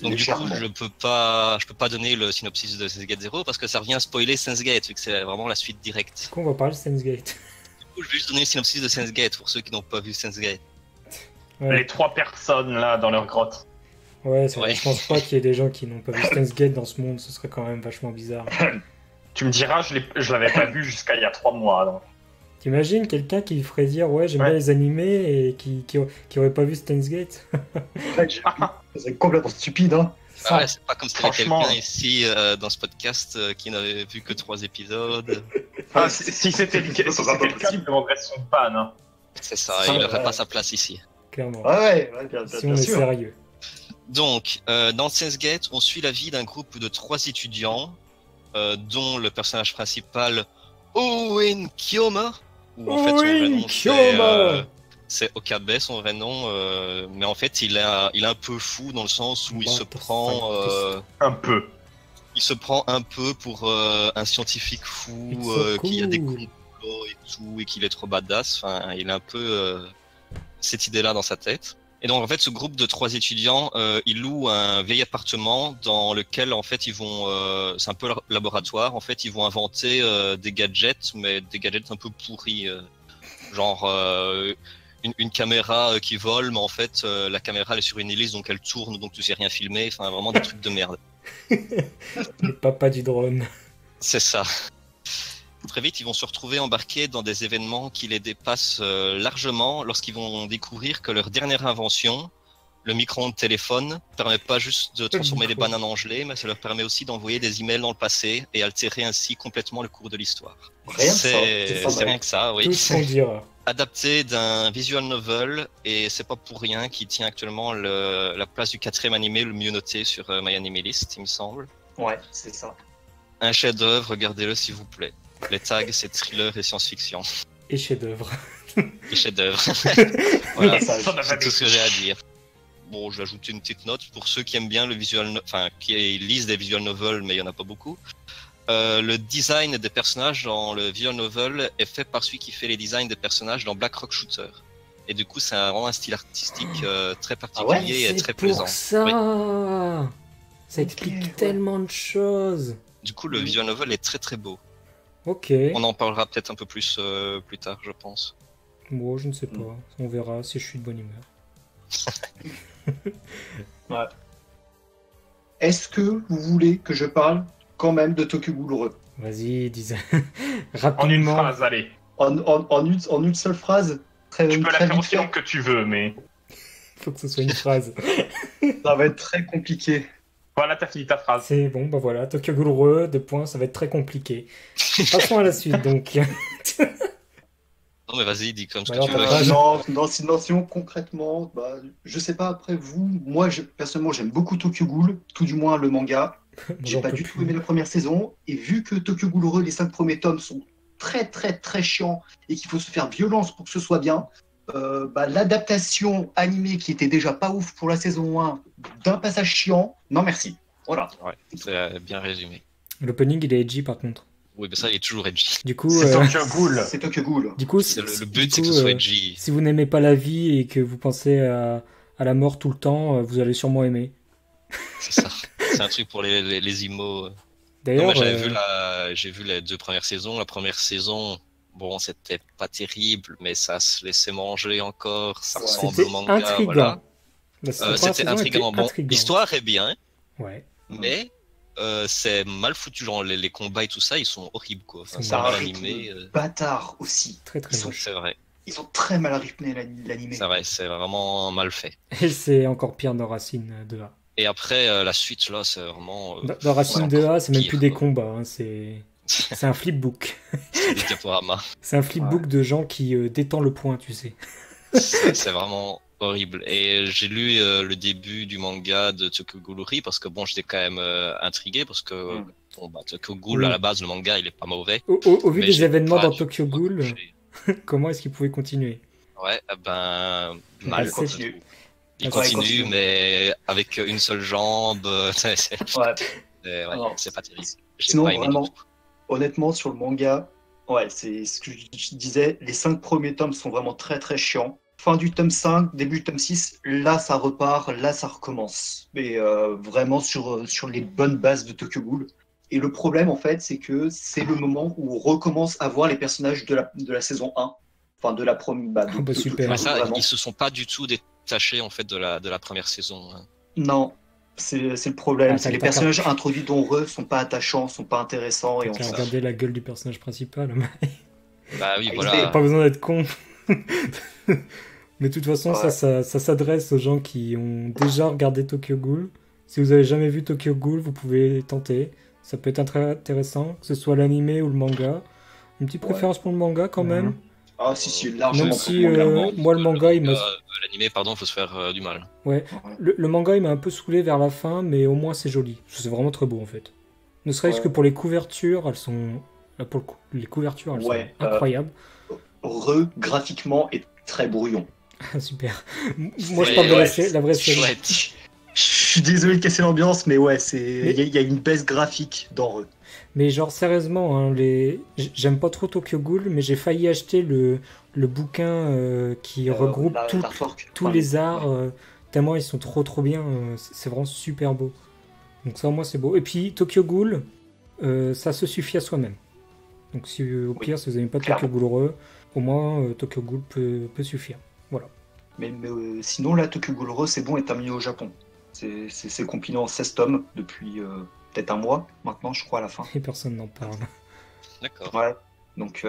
Donc du coup, je peux pas donner le synopsis de Steins Gate 0 parce que ça revient à spoiler Steins Gate vu que c'est vraiment la suite directe. Du coup, on va parler de Steins Gate. Du coup, je vais juste donner le synopsis de Steins Gate pour ceux qui n'ont pas vu Steins Gate. Ouais. Les 3 personnes là dans leur grotte. Ouais, je pense pas qu'il y ait des gens qui n'ont pas vu Steins Gate dans ce monde, ce serait quand même vachement bizarre. Tu me diras, je l'avais pas vu jusqu'à il y a 3 mois. Donc. T'imagines quelqu'un qui ferait dire ouais j'aime bien les animés et qui aurait pas vu Steins Gate? C'est complètement stupide, hein. Ah ouais, c'est pas comme si t'avais Franchement. quelqu'un ici dans ce podcast qui n'avait vu que 3 épisodes. Ah, si c'était le cas, il me demanderait son ban. Hein. C'est ça, il n'aurait pas sa place ici. Clairement. Bien Si on est sûr. sérieux. Donc, dans Steins Gate, on suit la vie d'un groupe de 3 étudiants, dont le personnage principal, Owen Kiyoma, où en fait son vrai nom c'est Okabe, son vrai nom, mais en fait il est un peu fou dans le sens où il se prend un peu pour un scientifique fou qui a des complots et tout et qu'il est trop badass. Enfin, il a un peu cette idée-là dans sa tête. Et donc en fait, ce groupe de 3 étudiants, ils louent un vieil appartement dans lequel en fait ils vont, c'est un peu leur laboratoire. En fait, ils vont inventer des gadgets, mais des gadgets un peu pourris, genre une caméra qui vole, mais en fait la caméra elle est sur une hélice donc elle tourne donc tu sais rien filmer. Enfin vraiment des trucs de merde. Le papa du drone. C'est ça. Très vite, ils vont se retrouver embarqués dans des événements qui les dépassent largement lorsqu'ils vont découvrir que leur dernière invention, le micro-ondes téléphone, ne permet pas juste de transformer des bananes en gelée, mais ça leur permet aussi d'envoyer des emails dans le passé et altérer ainsi complètement le cours de l'histoire. C'est rien que ça, oui. Tout ce qu'on dira. Adapté d'un visual novel, et c'est pas pour rien qu'il tient actuellement la place du 4e animé le mieux noté sur MyAnimeList, il me semble. Ouais, c'est ça. Un chef-d'œuvre, regardez-le s'il vous plaît. Les tags, c'est thriller et science-fiction. Et chef-d'œuvre. Et chef-d'œuvre. Voilà, Ça n'a c'est pas tout ce que j'ai à dire. Bon, je vais ajouter une petite note pour ceux qui aiment bien le qui lisent des visual novels, mais il y en a pas beaucoup. Le design des personnages dans le visual novel est fait par celui qui fait les designs des personnages dans Black Rock Shooter. Et du coup, c'est vraiment un style artistique très particulier et très plaisant. C'est pour ça. Oui. Ça explique tellement de choses. Du coup, le visual novel est très très beau. Ok. On en parlera peut-être un peu plus plus tard, je pense. Moi, je ne sais pas. On verra si je suis de bonne humeur. Ouais. Est-ce que vous voulez que je parle quand même de Tokyo Ghoul Heureux? Vas-y, dis En une rapidement. phrase, allez. En une seule phrase? Très, Tu peux la très faire vite aussi fait. longue que tu veux, mais... Faut que ce soit une phrase. Ça va être très compliqué. Voilà, t'as fini ta phrase. C'est bon, bah voilà, Tokyo Ghoul Heureux, 2 points, ça va être très compliqué. Passons à la suite, donc. Non, mais vas-y, dis comme ce Bah que alors, tu veux. t'as pas- Sinon, concrètement, bah, je sais pas après vous, moi personnellement j'aime beaucoup Tokyo Ghoul, tout du moins le manga. J'ai J'en pas peux du tout plus. aimé la première saison, et vu que Tokyo Ghoul Heureux, les 5 premiers tomes sont très très très chiants et qu'il faut se faire violence pour que ce soit bien, bah, l'adaptation animée qui était déjà pas ouf pour la saison 1 d'un passage chiant, non merci. Voilà. Ouais, c'est bien résumé. L'opening, il est edgy par contre. Oui, mais ça, il est toujours edgy. Du coup, C'est Tokyo Ghoul. C'est Tokyo Ghoul. du coup, C'est le du but, c'est coup, que ce soit edgy. si vous n'aimez pas la vie et que vous pensez à la mort tout le temps, vous allez sûrement aimer. C'est ça. C'est un truc pour les imos. Non, D'ailleurs, mais j'ai vu les 2 premières saisons. La première saison, bon, c'était pas terrible, mais ça se laissait manger encore. Ça Ouais. ressemble c'était au manga. intriguant. Voilà. La première C'était saison intriguant. était Bon, intriguante. l'histoire est bien, Ouais. mais c'est mal foutu. Genre, les combats et tout ça, ils sont horribles, quoi. Enfin, C'est c'est mal rythme animé. bâtard aussi. Très très Ils sont- moche. C'est vrai. Ils ont très mal rythmé l'animé. C'est vrai, c'est vraiment mal fait. Et c'est encore pire dans Racine 2A. Et après, la suite, là, c'est vraiment. Dans Racine ouais, 2A, c'est même pire, plus des quoi. combats, hein, c'est un flipbook. C'est des diaporamas. C'est un flipbook de gens qui détendent le point, tu sais. C'est vraiment horrible. Et j'ai lu le début du manga de Tokyo Ghoul Uri parce que bon, j'étais quand même intrigué parce que bon, bah, Tokyo Ghoul, Oui. à la base, le manga, il est pas mauvais. Au vu Mais des j'ai événements pas dans du Tokyo tout Ghoul, accroché. comment est-ce qu'ils pouvaient continuer? Ouais, ben, mal. Ah, quoi. c'est- Continue. Il Ouais, continue, continue. mais avec une seule jambe. Ouais. Ouais, Alors, c'est pas terrible. J'ai sinon, pas aimé vraiment, du tout. honnêtement, sur le manga, ouais, c'est ce que je disais, les 5 premiers tomes sont vraiment très très chiants. Fin du tome 5, début du tome 6, là ça repart, là ça recommence. Mais vraiment sur les bonnes bases de Tokyo Ghoul. Et le problème en fait, c'est que c'est le moment où on recommence à voir les personnages de la saison 1. Enfin, de la première. Bah, Ah bah, super. Mais ça, vraiment. ils se sont pas du tout détachés en fait de la première saison. Hein. Non, c'est le problème. Ah, c'est les t'as- personnages introduits dans Re sont pas attachants, sont pas intéressants. Et on Tiens, s'en- regardez la gueule du personnage principal. Bah oui, Ah, voilà. Pas besoin d'être con. Mais de toute façon, Ouais. ça s'adresse aux gens qui ont déjà regardé Tokyo Ghoul. Si vous avez jamais vu Tokyo Ghoul, vous pouvez tenter. Ça peut être très intéressant, que ce soit l'animé ou le manga. Une petite Ouais. préférence pour le manga quand même. Ah, si, largement. Même pour si, le manga. moi, le manga, il m'a... L'animé, pardon, faut se faire du mal. Ouais, le manga, il m'a un peu saoulé vers la fin, mais au moins, c'est joli. C'est vraiment très beau, en fait. Ne serait-ce Ouais. que pour les couvertures, elles sont... Là, pour le coup, les couvertures, elles Ouais, sont incroyables. Re, graphiquement, est très brouillon. Ah, super. Moi, je Ouais, parle de ouais, la vraie série. Chouette. Je suis désolé de casser l'ambiance, mais ouais, Mais- il y a une baisse graphique dans Re. Mais genre, sérieusement, hein, j'aime pas trop Tokyo Ghoul, mais j'ai failli acheter le bouquin qui regroupe l'artwork. tous Enfin, les arts, ouais. tellement ils sont trop bien, c'est vraiment super beau. Donc ça, au moins, c'est beau. Et puis, Tokyo Ghoul, ça se suffit à soi-même. Donc si au pire, si vous n'aimez pas Tokyo clairement. Ghoul Heureux, au moins, Tokyo Ghoul peut suffire. Voilà. Mais sinon, là, Tokyo Ghoul Re, c'est bon, est terminé au Japon. C'est compilé en 16 tomes depuis peut-être un mois maintenant, je crois, à la fin. Et personne n'en parle. D'accord. Ouais. Donc,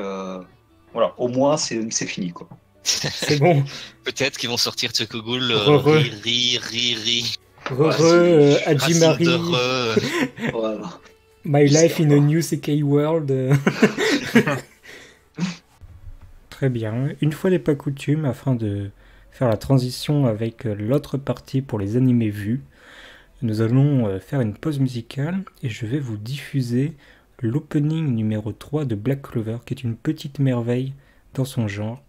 voilà, au moins, c'est fini, quoi. C'est bon. Peut-être qu'ils vont sortir Tokyo Ghoul, Re. ri. Hajimari, Racine de Re. Voilà. My Life in a New Sekai World. Très bien. Une fois n'est pas coutume, afin de faire la transition avec l'autre partie pour les animés vus, nous allons faire une pause musicale et je vais vous diffuser l'opening numéro 3 de Black Clover, qui est une petite merveille dans son genre.